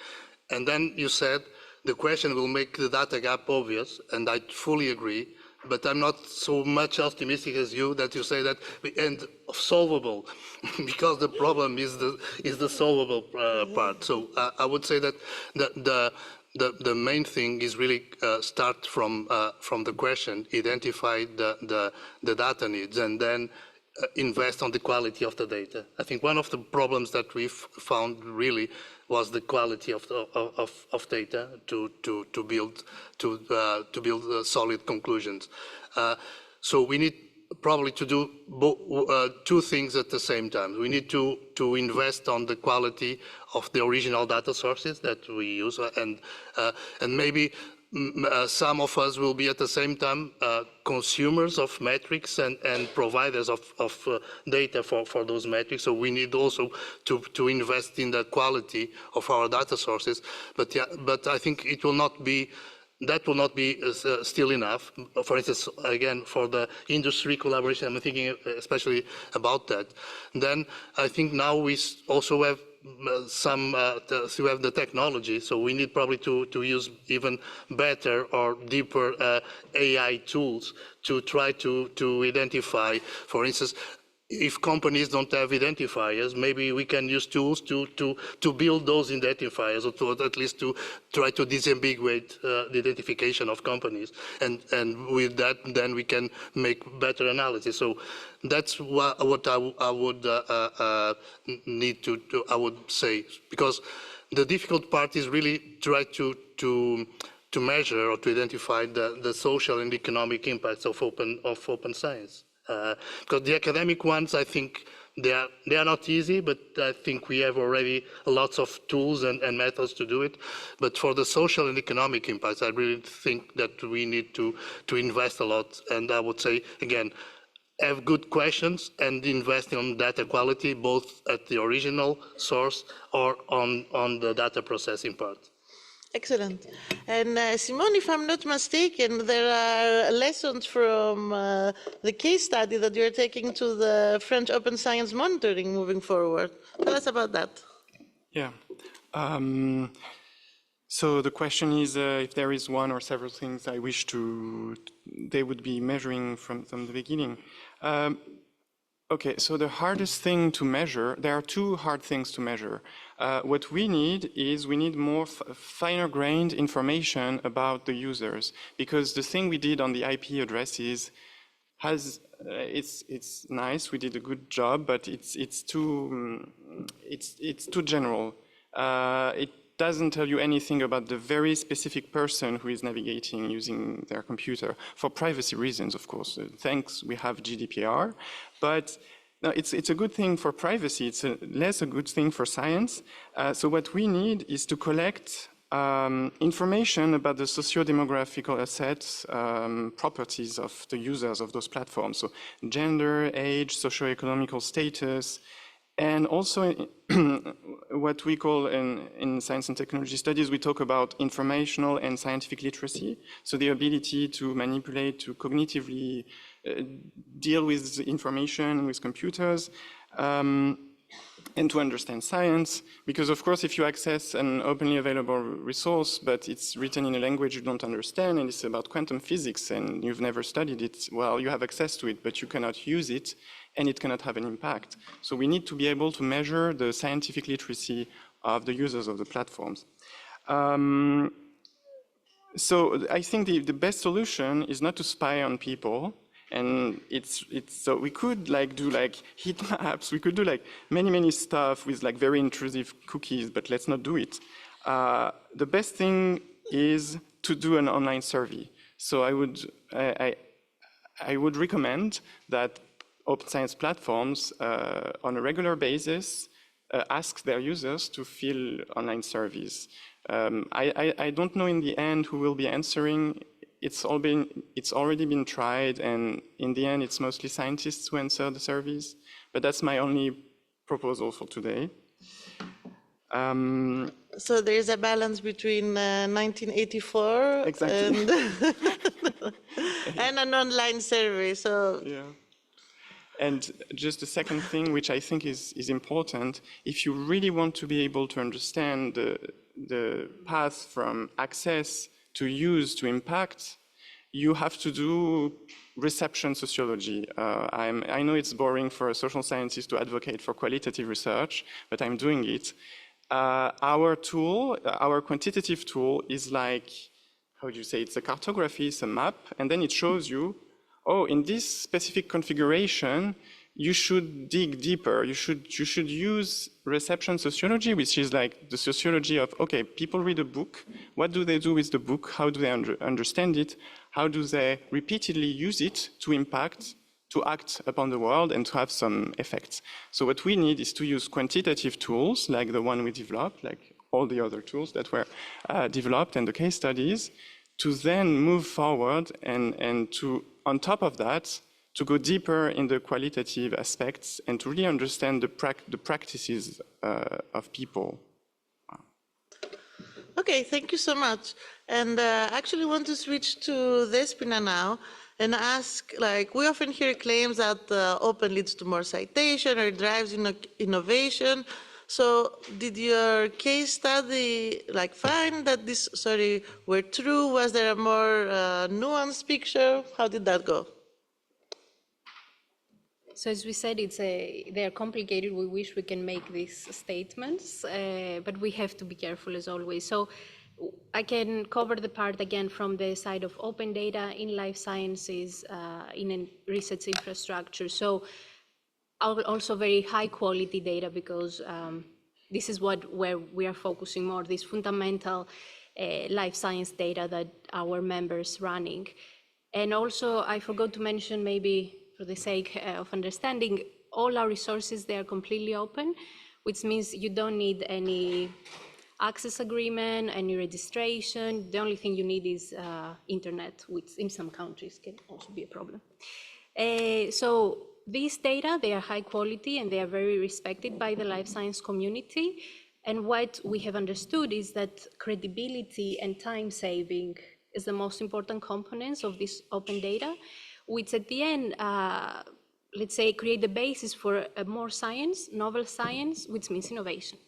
And then you said the question will make the data gap obvious, and I fully agree. But I'm not so much optimistic as you that you say that we end solvable, because the problem is the solvable part. So I would say that the main thing is really start from the question, identify the data needs, and then invest on the quality of the data. I think one of the problems that we've found really was the quality of data to build solid conclusions. So we need probably to do two things at the same time. We need to invest on the quality of the original data sources that we use, and maybe some of us will be at the same time consumers of metrics and providers of data for those metrics. So we need also to invest in the quality of our data sources. But I think it will not be, that will not be still enough. For instance, again, for the industry collaboration, I'm thinking especially about that. Then I think now we also have to have the technology, so we need probably to use even better or deeper AI tools to try to identify, for instance, if companies don't have identifiers, maybe we can use tools to build those identifiers, or to at least to try to disambiguate the identification of companies. And with that, then we can make better analysis. So that's what I would need to I would say, because the difficult part is really try to measure or to identify the social and economic impacts of open science. Because the academic ones, I think they are not easy, but I think we have already lots of tools and methods to do it. But for the social and economic impacts, I really think that we need to invest a lot. And I would say, again, have good questions and invest in data quality, both at the original source or on the data processing part. Excellent. And Simone, if I'm not mistaken, there are lessons from the case study that you're taking to the French Open Science Monitoring moving forward. Tell us about that. Yeah. So the question is if there is one or several things I wish they would be measuring from the beginning. Okay, so the hardest thing to measure, there are two hard things to measure. What we need more finer-grained information about the users, because the thing we did on the IP addresses has it's nice. We did a good job, but it's too general. It doesn't tell you anything about the very specific person who is navigating using their computer, for privacy reasons, of course. Thanks, we have GDPR, but no, it's a good thing for privacy. It's less a good thing for science. So what we need is to collect information about the socio-demographical assets, properties of the users of those platforms. So gender, age, socio-economical status, and also what we call in science and technology studies, we talk about informational and scientific literacy. So the ability to manipulate, to cognitively deal with information, with computers, and to understand science. Because of course, if you access an openly available resource, but it's written in a language you don't understand, and it's about quantum physics, and you've never studied it, well, you have access to it, but you cannot use it, and it cannot have an impact. So we need to be able to measure the scientific literacy of the users of the platforms. So I think the best solution is not to spy on people. And so we could do heat maps. We could do many stuff with very intrusive cookies, but let's not do it. The best thing is to do an online survey. So I would recommend that open science platforms on a regular basis ask their users to fill online surveys. I don't know in the end who will be answering. It's already been tried, and in the end, it's mostly scientists who answer the surveys. But that's my only proposal for today. So there is a balance between 1984 exactly. and an online survey. So yeah. And just the second thing, which I think is important, if you really want to be able to understand the path from access to use to impact, you have to do reception sociology. I know it's boring for a social scientist to advocate for qualitative research, but I'm doing it. Our tool, our quantitative tool is how do you say, it's a cartography, it's a map, and then it shows you, oh, in this specific configuration, you should dig deeper. You should use reception sociology, which is the sociology of, okay, people read a book. What do they do with the book? How do they understand it? How do they repeatedly use it to impact, to act upon the world and to have some effects? So what we need is to use quantitative tools like the one we developed, like all the other tools that were developed and the case studies, to then move forward and to, on top of that, to go deeper in the qualitative aspects and to really understand the practices of people. Okay, thank you so much. And actually want to switch to Despoina now and ask, we often hear claims that open leads to more citation or drives innovation. So did your case study find that this were true? Was there a more nuanced picture? How did that go? So as we said, they are complicated. We wish we can make these statements, but we have to be careful as always. So I can cover the part again from the side of open data in life sciences, in a research infrastructure. So also very high quality data, because this is where we are focusing more, this fundamental life science data that our members running. And also I forgot to mention, maybe for the sake of understanding, all our resources, they are completely open, which means you don't need any access agreement, any registration. The only thing you need is internet, which in some countries can also be a problem. So these data, they are high quality and they are very respected by the life science community. And what we have understood is that credibility and time saving is the most important components of this open data, which at the end, let's say, create the basis for more science, novel science, which means innovation.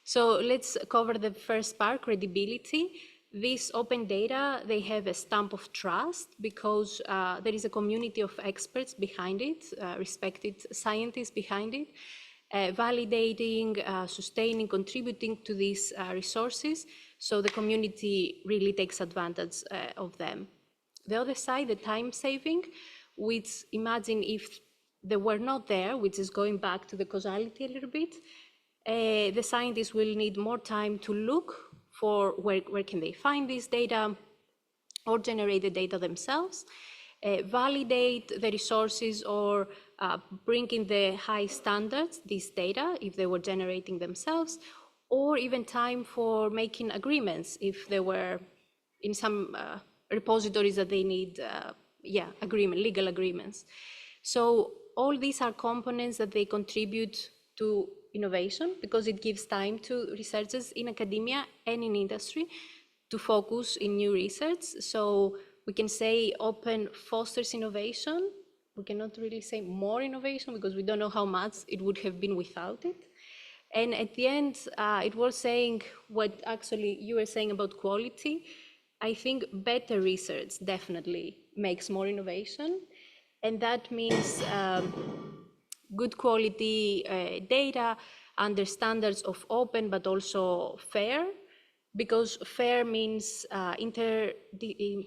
So let's cover the first part, credibility. This open data, they have a stamp of trust because there is a community of experts behind it, respected scientists behind it, validating, sustaining, contributing to these resources. So the community really takes advantage of them. The other side, the time saving, which imagine if they were not there, which is going back to the causality a little bit, the scientists will need more time to look for where can they find this data or generate the data themselves, validate the resources or bring in the high standards, this data, if they were generating themselves, or even time for making agreements if they were in some repositories that they need legal agreements. So all these are components that they contribute to innovation because it gives time to researchers in academia and in industry to focus in new research. So we can say open fosters innovation. We cannot really say more innovation because we don't know how much it would have been without it. And at the end, it was saying what actually you were saying about quality. I think better research definitely makes more innovation. And that means good quality data under standards of open, but also fair, because fair means interconnecting,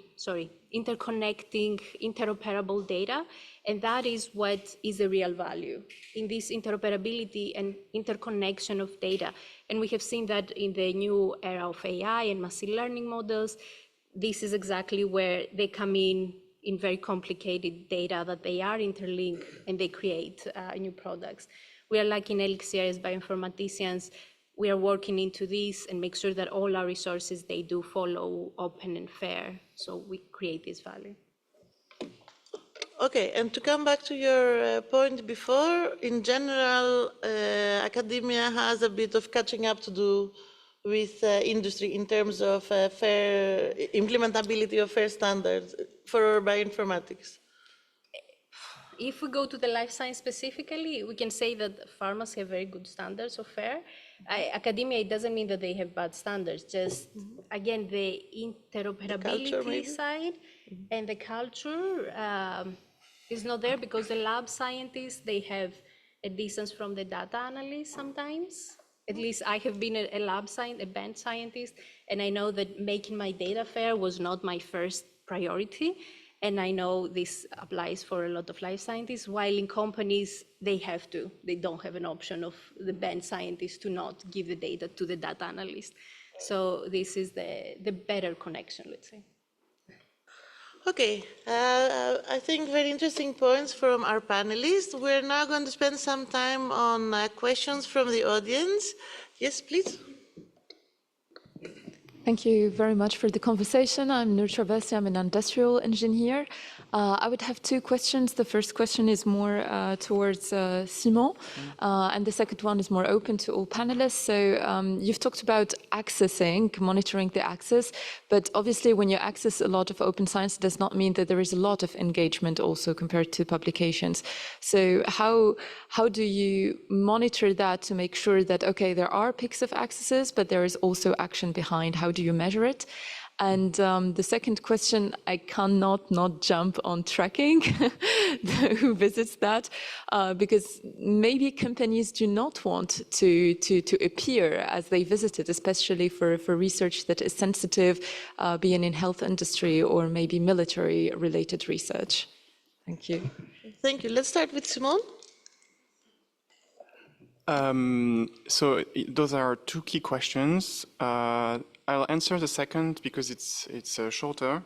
interoperable data, and that is what is the real value in this interoperability and interconnection of data. And we have seen that in the new era of AI and machine learning models. This is exactly where they come in very complicated data that they are interlinked and they create new products. We are like in ELIXIR as bioinformaticians, we are working into this and make sure that all our resources, they do follow open and fair. So we create this value. Okay, and to come back to your point before, in general, academia has a bit of catching up to do with industry in terms of fair implementability of fair standards for bioinformatics. If we go to the life science specifically, we can say that pharmas have very good standards of fair. Academia, it doesn't mean that they have bad standards, just again, the interoperability side and the culture is not there because the lab scientists, they have a distance from the data analysts sometimes. At least I have been a lab scientist, a bench scientist, and I know that making my data fair was not my first priority. And I know this applies for a lot of life scientists, while in companies, they have to. They don't have an option of the bench scientists to not give the data to the data analyst. So this is the better connection, let's say. Okay, I think very interesting points from our panelists. We're now going to spend some time on questions from the audience. Yes, please. Thank you very much for the conversation. I'm Nur Travesi, I'm an industrial engineer. I would have two questions. The first question is more towards Simon, and the second one is more open to all panelists. So you've talked about accessing, monitoring the access, but obviously when you access a lot of open science, it does not mean that there is a lot of engagement also compared to publications. So how do you monitor that to make sure that, okay, there are peaks of accesses, but there is also action behind? How do you measure it? And the second question, I cannot not jump on tracking who visits that, because maybe companies do not want to appear as they visit it, especially for research that is sensitive, being in health industry or maybe military related research. Thank you. Thank you. Let's start with Simone. So those are two key questions. I'll answer the second because it's shorter.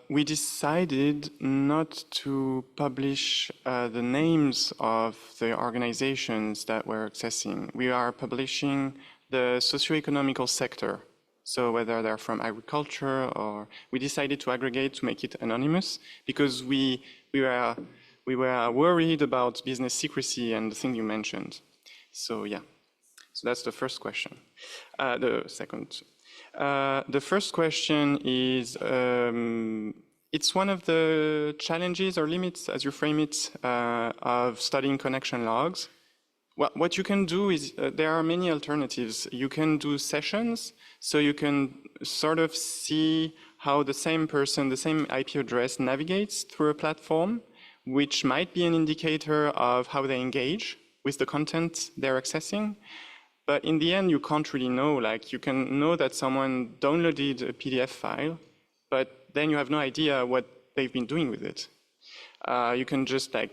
We decided not to publish the names of the organizations that we're accessing. We are publishing the socioeconomical sector. So whether they're from agriculture or we decided to aggregate to make it anonymous because we were worried about business secrecy and the thing you mentioned. So yeah, so that's the first question. The second. The first question is, it's one of the challenges or limits, as you frame it, of studying connection logs. What you can do is, there are many alternatives. You can do sessions, so you can sort of see how the same person, the same IP address navigates through a platform, which might be an indicator of how they engage with the content they're accessing. But in the end, you can't really know. Like, you can know that someone downloaded a PDF file, but then you have no idea what they've been doing with it. you can just like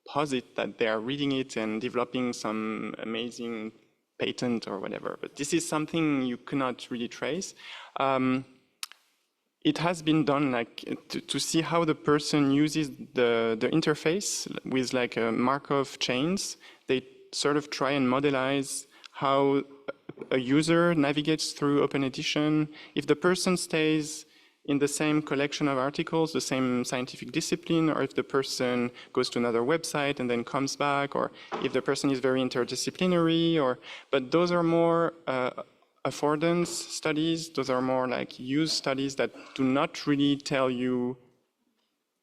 posit that they are reading it and developing some amazing patent or whatever. But this is something you cannot really trace. It has been done like to see how the person uses the interface with like a Markov chains. They sort of try and modelize how a user navigates through Open Edition. If the person stays in the same collection of articles, the same scientific discipline, or if the person goes to another website and then comes back, or if the person is very interdisciplinary, but those are more affordance studies. Those are more like use studies that do not really tell you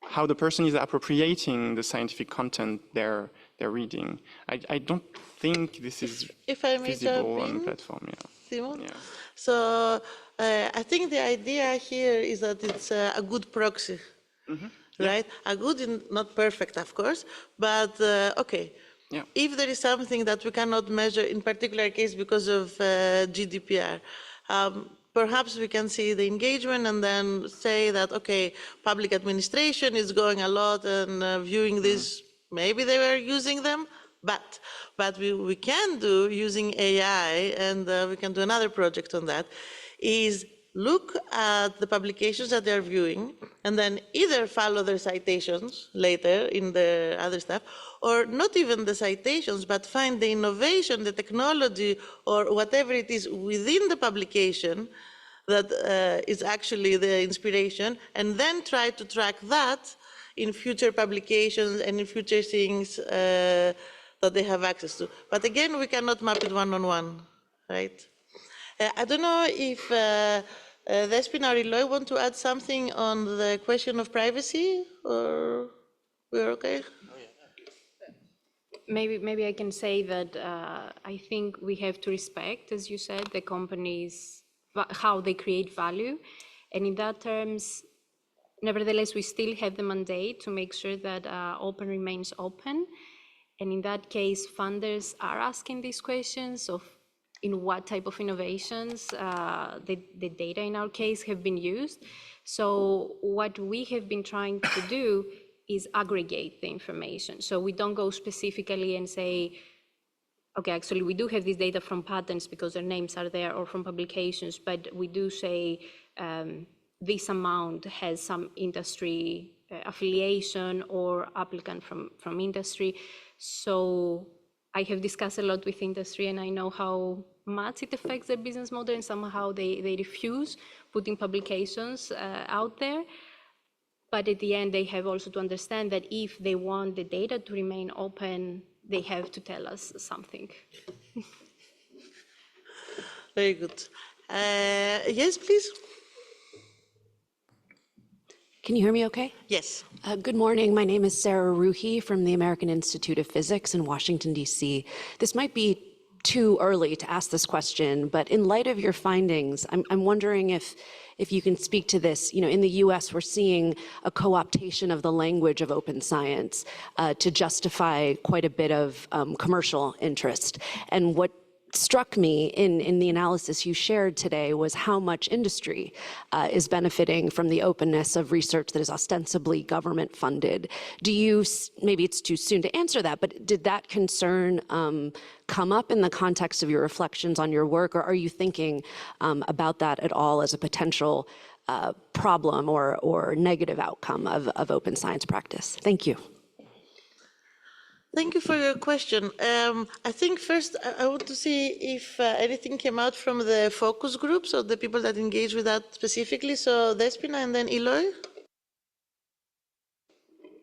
how the person is appropriating the scientific content they're reading. I don't think this is if I may visible jump on the in, platform. Yeah. Simon? Yeah. So I think the idea here is that it's a good proxy, right? A good, not perfect, of course, but okay. Yeah. If there is something that we cannot measure in particular case because of GDPR, perhaps we can see the engagement and then say that, okay, public administration is going a lot and viewing this, maybe they were using them, but we can do using AI, and we can do another project on that, is look at the publications that they're viewing and then either follow their citations later in the other stuff, or not even the citations, but find the innovation, the technology, or whatever it is within the publication that is actually the inspiration, and then try to track that in future publications and in future things that they have access to. But again, we cannot map it one-on-one, right? I don't know if Despoina or Eloy want to add something on the question of privacy, or we're okay? Maybe I can say that I think we have to respect, as you said, the companies, how they create value. And in that terms, nevertheless, we still have the mandate to make sure that open remains open. And in that case, funders are asking these questions of in what type of innovations the data in our case have been used. So what we have been trying to do is aggregate the information. So we don't go specifically and say, okay, actually we do have this data from patents because their names are there, or from publications, but we do say this amount has some industry affiliation or applicant from industry. So I have discussed a lot with industry, and I know how much it affects their business model, and somehow they refuse putting publications out there. But at the end, they have also to understand that if they want the data to remain open, they have to tell us something. Very good. Yes, please. Can you hear me okay? Yes. Good morning. My name is Sarah Ruhi from the American Institute of Physics in Washington, D.C. This might be too early to ask this question, but in light of your findings, I'm wondering if you can speak to this. You know, in the U.S., we're seeing a co-optation of the language of open science to justify quite a bit of commercial interest. And what struck me in the analysis you shared today was how much industry is benefiting from the openness of research that is ostensibly government funded. Do you, maybe it's too soon to answer that, but did that concern come up in the context of your reflections on your work, or are you thinking about that at all as a potential problem or negative outcome of open science practice? Thank you. Thank you for your question. I think first I want to see if anything came out from the focus groups or the people that engage with that specifically. So Despoina and then Eloy.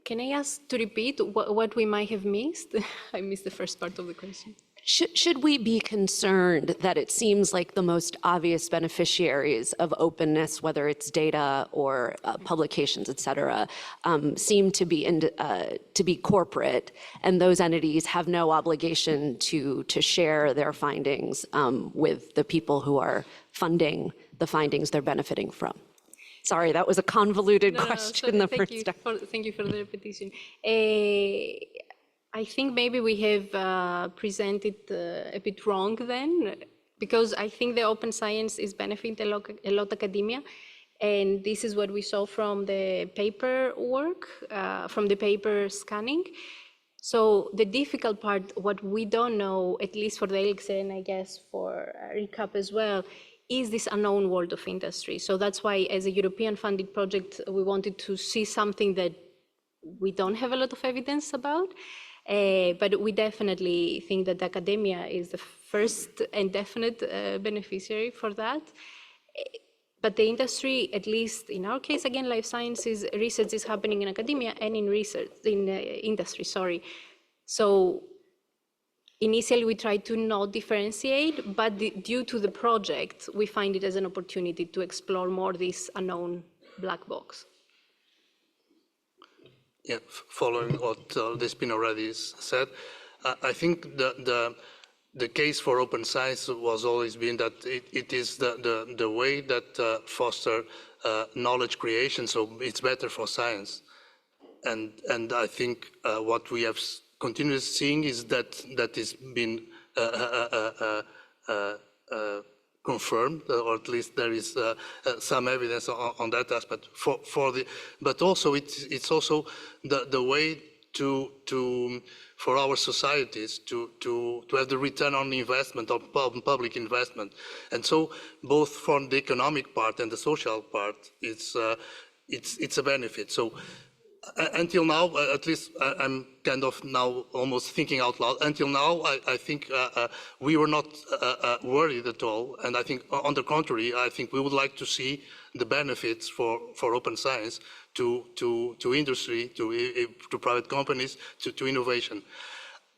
Can I ask to repeat what we might have missed? I missed the first part of the question. Should we be concerned that it seems like the most obvious beneficiaries of openness, whether it's data or publications, et cetera, seem to be corporate, and those entities have no obligation to share their findings with the people who are funding the findings they're benefiting from? Sorry, that was a convoluted question. Thank you for the repetition. I think maybe we have presented a bit wrong then, because I think the open science is benefiting a lot academia, And this is what we saw from the paper work, from the paper scanning. So the difficult part, what we don't know, at least for the ELIXIR and I guess for RECAP as well, is this unknown world of industry. So that's why as a European funded project, we wanted to see something that we don't have a lot of evidence about. But we definitely think that academia is the first and definite beneficiary for that. But the industry, at least in our case, again, life sciences research is happening in academia and in research, in industry, sorry. So initially we tried to not differentiate, but due to the project, we find it as an opportunity to explore more this unknown black box. Yeah, following what Despoina already said, I think the case for open science was always been that it is the way that foster knowledge creation, so it's better for science. And I think what we have continued seeing is that is been confirmed, or at least there is some evidence on that aspect. But also it's also the way for our societies to have the return on investment of public investment, and so both from the economic part and the social part, it's a benefit. So. Until now, at least I'm kind of now almost thinking out loud. Until now, I think we were not worried at all. And I think on the contrary, I think we would like to see the benefits for open science to industry, to private companies, to innovation.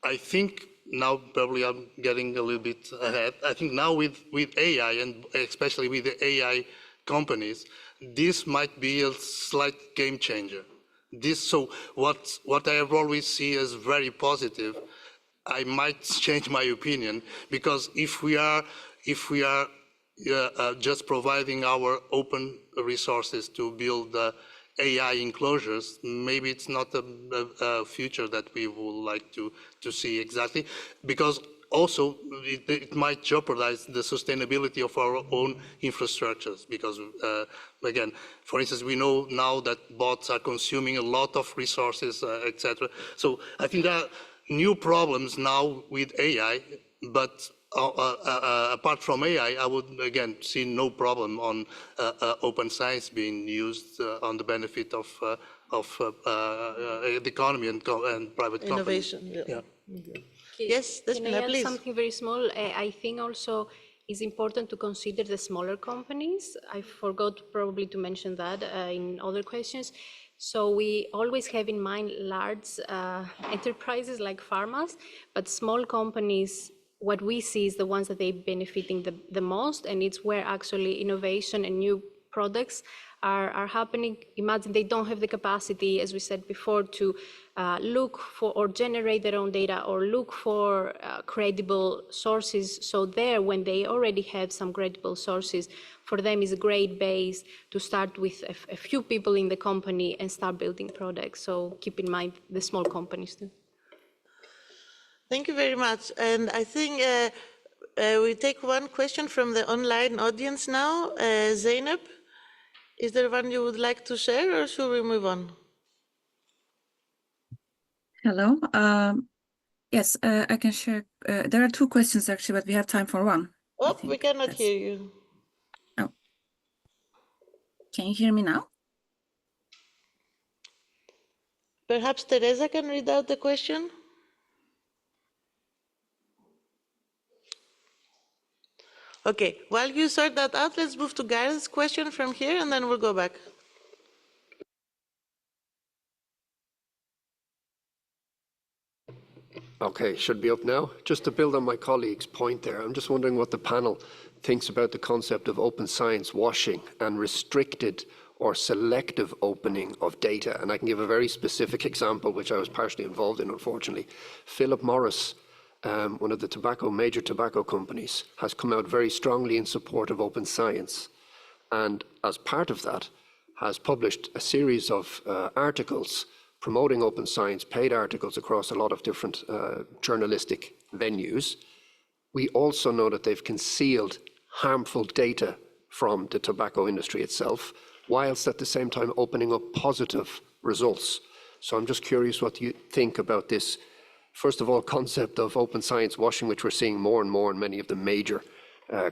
I think now probably I'm getting a little bit ahead. I think now with AI, and especially with the AI companies, this might be a slight game changer. So what I have always see as very positive, I might change my opinion, because if we are just providing our open resources to build AI enclosures, maybe it's not a future that we would like to see exactly, because also it might jeopardize the sustainability of our own infrastructures, because again, for instance, we know now that bots are consuming a lot of resources, etc. So I think there are new problems now with AI, but apart from AI, I would again see no problem on open science being used on the benefit of the economy and private Innovation. companies. Yeah. Yes, Can I Despoina, add please. something very small? I think also it's important to consider the smaller companies. I forgot probably to mention that in other questions. So we always have in mind large enterprises like pharmas, but small companies, what we see is the ones that they're benefiting the most, and it's where actually innovation and new products are happening. Imagine they don't have the capacity, as we said before, to look for or generate their own data or look for credible sources. So there, when they already have some credible sources, for them is a great base to start with a few people in the company and start building products. So keep in mind the small companies too. Thank you very much. And I think we take one question from the online audience now. Zainab, is there one you would like to share, or should we move on? Hello. Yes, I can share. There are two questions actually, but we have time for one. Oh, we cannot hear you. Oh. Can you hear me now? Perhaps Teresa can read out the question. Okay, while you sort that out, let's move to Gareth's question from here, and then we'll go back. Okay, should be up now. Just to build on my colleague's point there, I'm just wondering what the panel thinks about the concept of open science washing and restricted or selective opening of data. And I can give a very specific example, which I was partially involved in, unfortunately. Philip Morris, one of the major tobacco companies, has come out very strongly in support of open science. And as part of that, has published a series of articles promoting open science, paid articles across a lot of different journalistic venues. We also know that they've concealed harmful data from the tobacco industry itself, whilst at the same time opening up positive results. So I'm just curious what you think about this, first of all, concept of open science washing, which we're seeing more and more in many of the major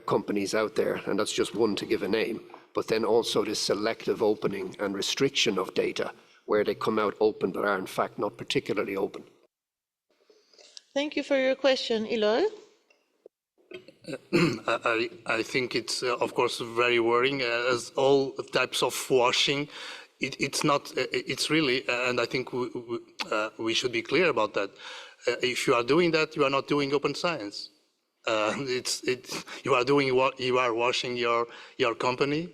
companies out there, and that's just one to give a name, but then also this selective opening and restriction of data, where they come out open but are in fact not particularly open. Thank you for your question, Eloy. I think it's, of course, very worrying, as all types of washing. It's not, it's really, and I think we should be clear about that. If you are doing that, you are not doing open science. You are washing your company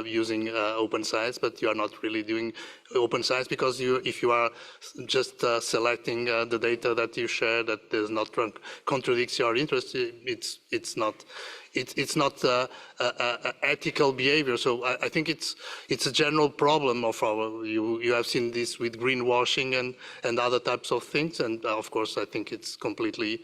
using open science, but you are not really doing open science, because if you are just selecting the data that you share that does not contradicts your interest, it's not ethical behavior. So I think it's a general problem of our. You have seen this with greenwashing and other types of things, and of course I think it's completely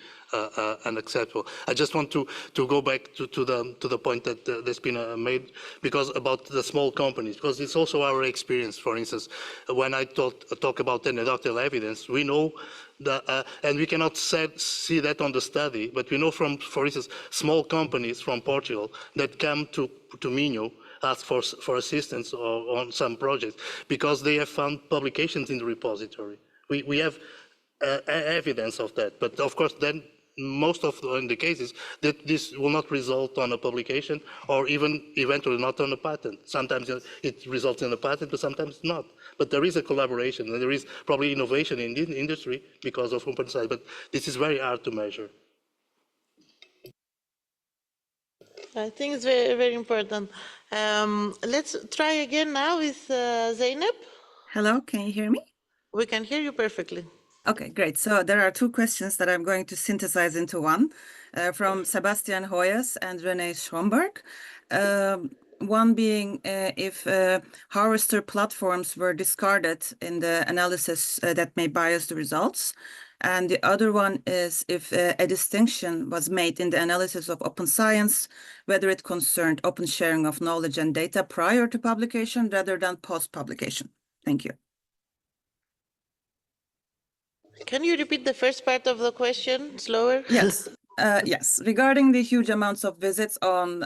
unacceptable. I just want to go back to the point that Despoina made, because about the small companies, because it's also our experience. For instance, when I talk about anecdotal evidence, we know that, and we cannot see that on the study, but we know from, for instance, small companies from Portugal that come to Minho, ask for assistance on some projects, because they have found publications in the repository. We have evidence of that, but of course then most of the cases that this will not result on a publication, or even eventually not on a patent. Sometimes it results in a patent, but sometimes not. But there is a collaboration, and there is probably innovation in the industry because of open science, but this is very hard to measure. I think it's very, very important. Let's try again now with Zeynep. Hello, can you hear me? We can hear you perfectly. Okay, great. So there are two questions that I'm going to synthesize into one from Sebastian Hoyes and René Schomburg. One being if harvester platforms were discarded in the analysis that may bias the results. And the other one is if a distinction was made in the analysis of open science, whether it concerned open sharing of knowledge and data prior to publication rather than post-publication. Thank you. Can you repeat the first part of the question slower? Yes. Yes. Regarding the huge amounts of visits on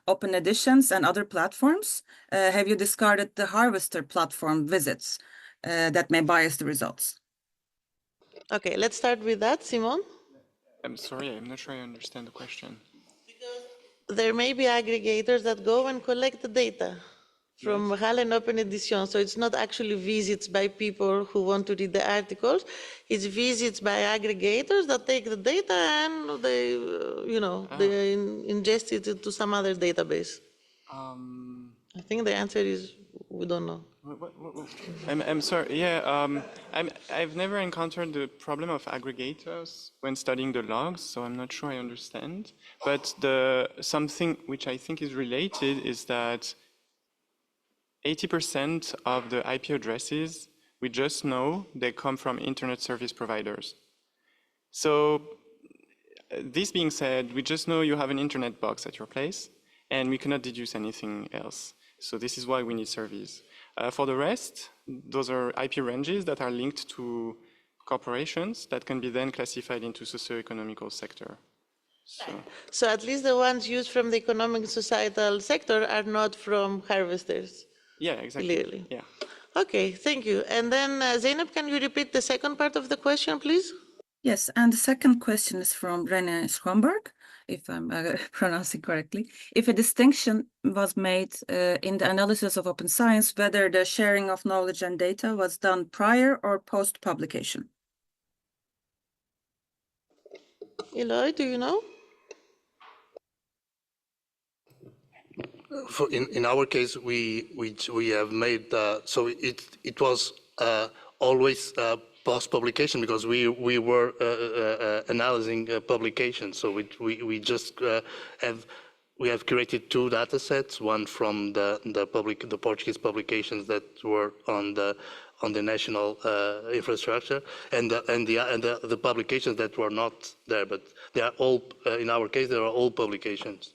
open editions and other platforms, have you discarded the harvester platform visits that may bias the results? Okay, let's start with that, Simon. I'm sorry, I'm not sure I understand the question. There may be aggregators that go and collect the data from HAL and Open Edition. So it's not actually visits by people who want to read the articles. It's visits by aggregators that take the data and they, they ingest it into some other database. I think the answer is we don't know. I'm sorry. Yeah, I've never encountered the problem of aggregators when studying the logs, so I'm not sure I understand. But something which I think is related is that 80% of the IP addresses, we just know they come from internet service providers. So this being said, we just know you have an internet box at your place, and we cannot deduce anything else. So this is why we need surveys. For the rest, those are IP ranges that are linked to corporations that can be then classified into socio-economical sector. So at least the ones used from the economic and societal sector are not from harvesters. Yeah, exactly. Clearly. Yeah. Okay, thank you. And then Zeynep, can you repeat the second part of the question, please? Yes, and the second question is from René Schomburg, if I'm pronouncing correctly. If a distinction was made in the analysis of open science, whether the sharing of knowledge and data was done prior or post-publication? Eloy, do you know? In our case, we have made so it was always post-publication, because we were analyzing publications. So we just have created two data sets, one from the Portuguese publications that were on the national infrastructure, and the publications that were not there. But they are all, in our case, they are all publications.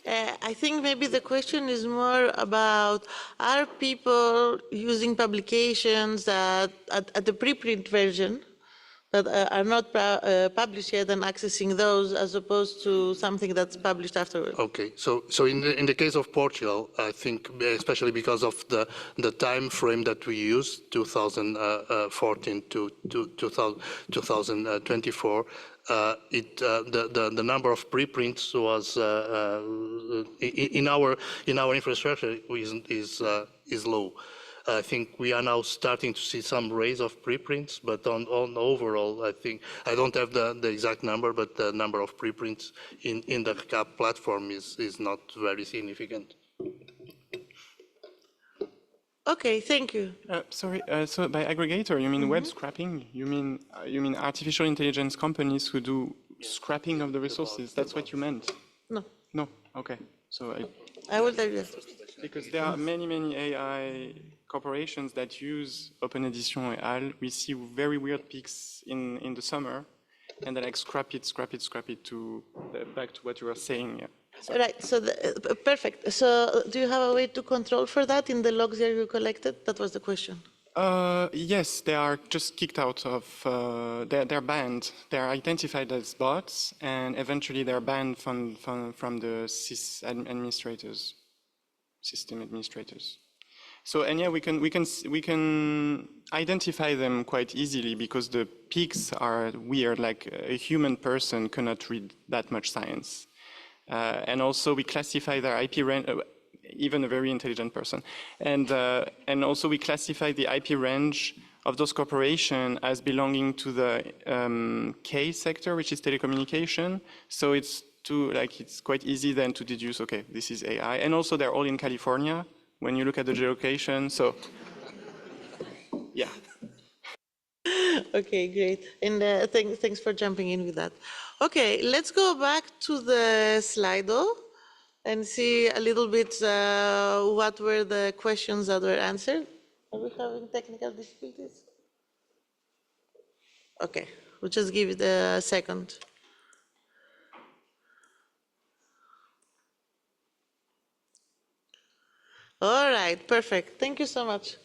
I think maybe the question is more about, are people using publications that at the preprint version that are not published yet and accessing those as opposed to something that's published afterwards? Okay, so in the case of Portugal, I think especially because of the time frame that we use, 2014 to 2024, the number of preprints was in our infrastructure is low. I think we are now starting to see some raise of preprints, but on overall, I think, I don't have the exact number, but the number of preprints in the RCAP platform is not very significant. Okay, thank you. Sorry, so by aggregator, you mean web scrapping? You mean artificial intelligence companies who do scrapping of the resources? That's what you meant? No, No, okay. So I will tell you. because there are many AI corporations that use OpenEdition et al. We see very weird peaks in the summer, and then like scrap it to back to what you were saying. Yeah. Right, so perfect. So do you have a way to control for that in the logs that you collected? That was the question. Yes, they are just kicked out of, they're banned. They're identified as bots, and eventually they're banned from the administrators, system administrators. So, and yeah, we can identify them quite easily because the peaks are weird, like a human person cannot read that much science. And also we classify their IP range, even a very intelligent person. And also we classify the IP range of those corporations as belonging to the K sector, which is telecommunication. So it's quite easy then to deduce, okay, this is AI. And also they're all in California when you look at the geolocation. So yeah. Okay, great. And thanks for jumping in with that. Okay, let's go back to the Slido and see a little bit what were the questions that were answered. Are we having technical difficulties? Okay, we'll just give it a second. All right, perfect. Thank you so much.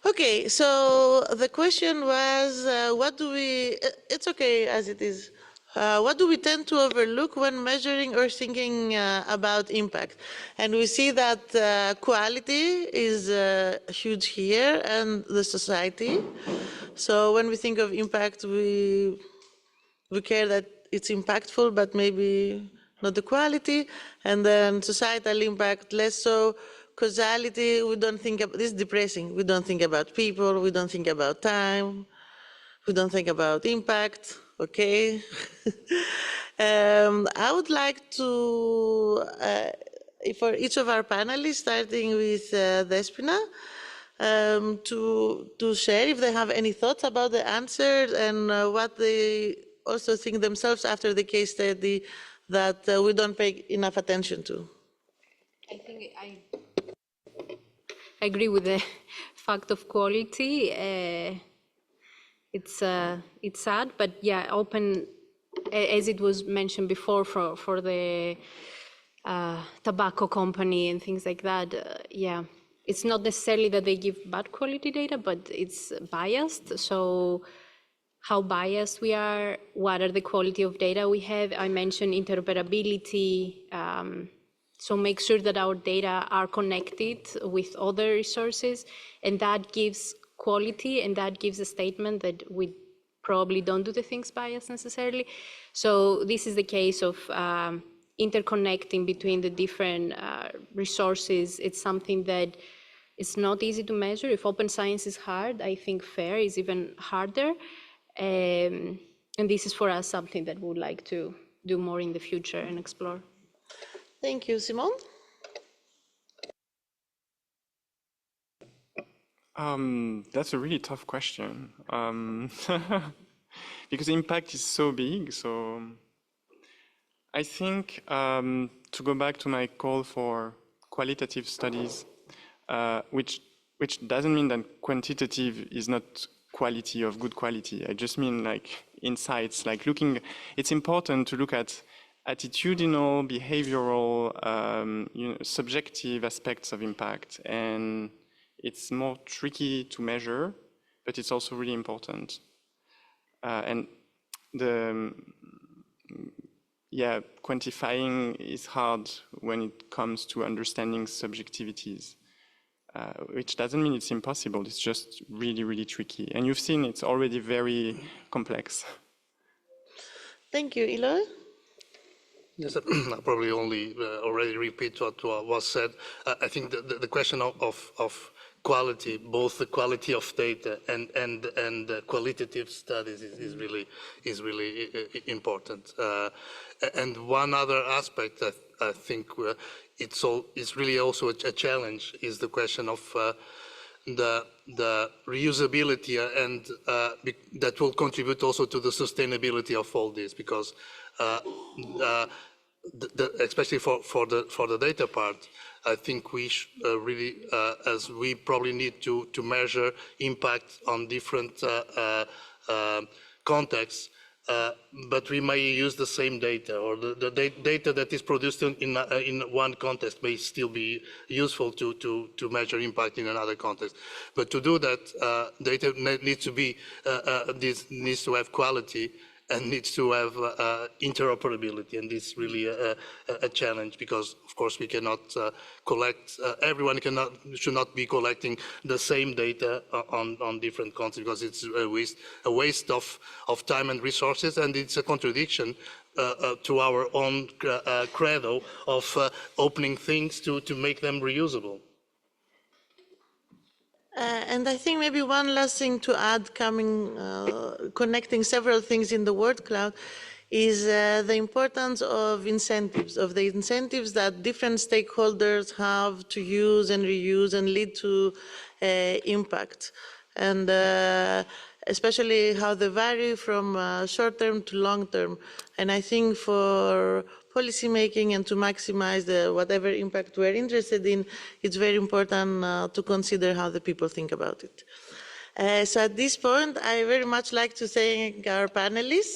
Okay, so the question was, what do we, it's okay as it is. What do we tend to overlook when measuring or thinking about impact? And we see that quality is huge here and the society. So when we think of impact, we care that it's impactful, but maybe not the quality. And then societal impact, less so. Causality, we don't think about, this is depressing. We don't think about people, we don't think about time, we don't think about impact, okay? I would like to, for each of our panelists, starting with Despoina, to share if they have any thoughts about the answers and what they also think themselves after the case study that we don't pay enough attention to. I think I agree with the fact of quality. It's sad, but yeah, as it was mentioned before, for the tobacco company and things like that. Yeah, it's not necessarily that they give bad quality data, but it's biased. So how biased we are, what are the quality of data we have? I mentioned interoperability. So make sure that our data are connected with other resources, and that gives quality, and that gives a statement that we probably don't do the things biased necessarily. So this is the case of interconnecting between the different resources. It's something that it's not easy to measure. If open science is hard, I think FAIR is even harder. And this is for us something that we would like to do more in the future and explore. Thank you, Simone. That's a really tough question because impact is so big. So I think to go back to my call for qualitative studies, which doesn't mean that quantitative is not quality of good quality. I just mean like insights, like looking. It's important to look at attitudinal, behavioral, subjective aspects of impact. And it's more tricky to measure, but it's also really important. And quantifying is hard when it comes to understanding subjectivities, which doesn't mean it's impossible. It's just really, really tricky. And you've seen it's already very complex. Thank you, Eloy. Yes, I'll probably only already repeat what was said. I think the question of quality, both the quality of data and qualitative studies, is really important. And one other aspect I think it's really also a challenge is the question of the reusability and that will contribute also to the sustainability of all this, because especially for the data part, I think we really, as we probably need to measure impact on different contexts, but we may use the same data, or the data that is produced in one context may still be useful to measure impact in another context. But to do that, data needs to be needs to have quality and needs to have interoperability, and this is really a challenge, because of course we cannot collect, everyone should not be collecting the same data on different contexts, because it's a waste of time and resources, and it's a contradiction to our own credo of opening things to make them reusable. And I think maybe one last thing to add, connecting several things in the word cloud, is the importance of incentives, that different stakeholders have to use and reuse and lead to impact. And especially how they vary from short term to long term. And I think for policy making and to maximize whatever impact we're interested in, it's very important to consider how the people think about it. So at this point, I very much like to thank our panelists.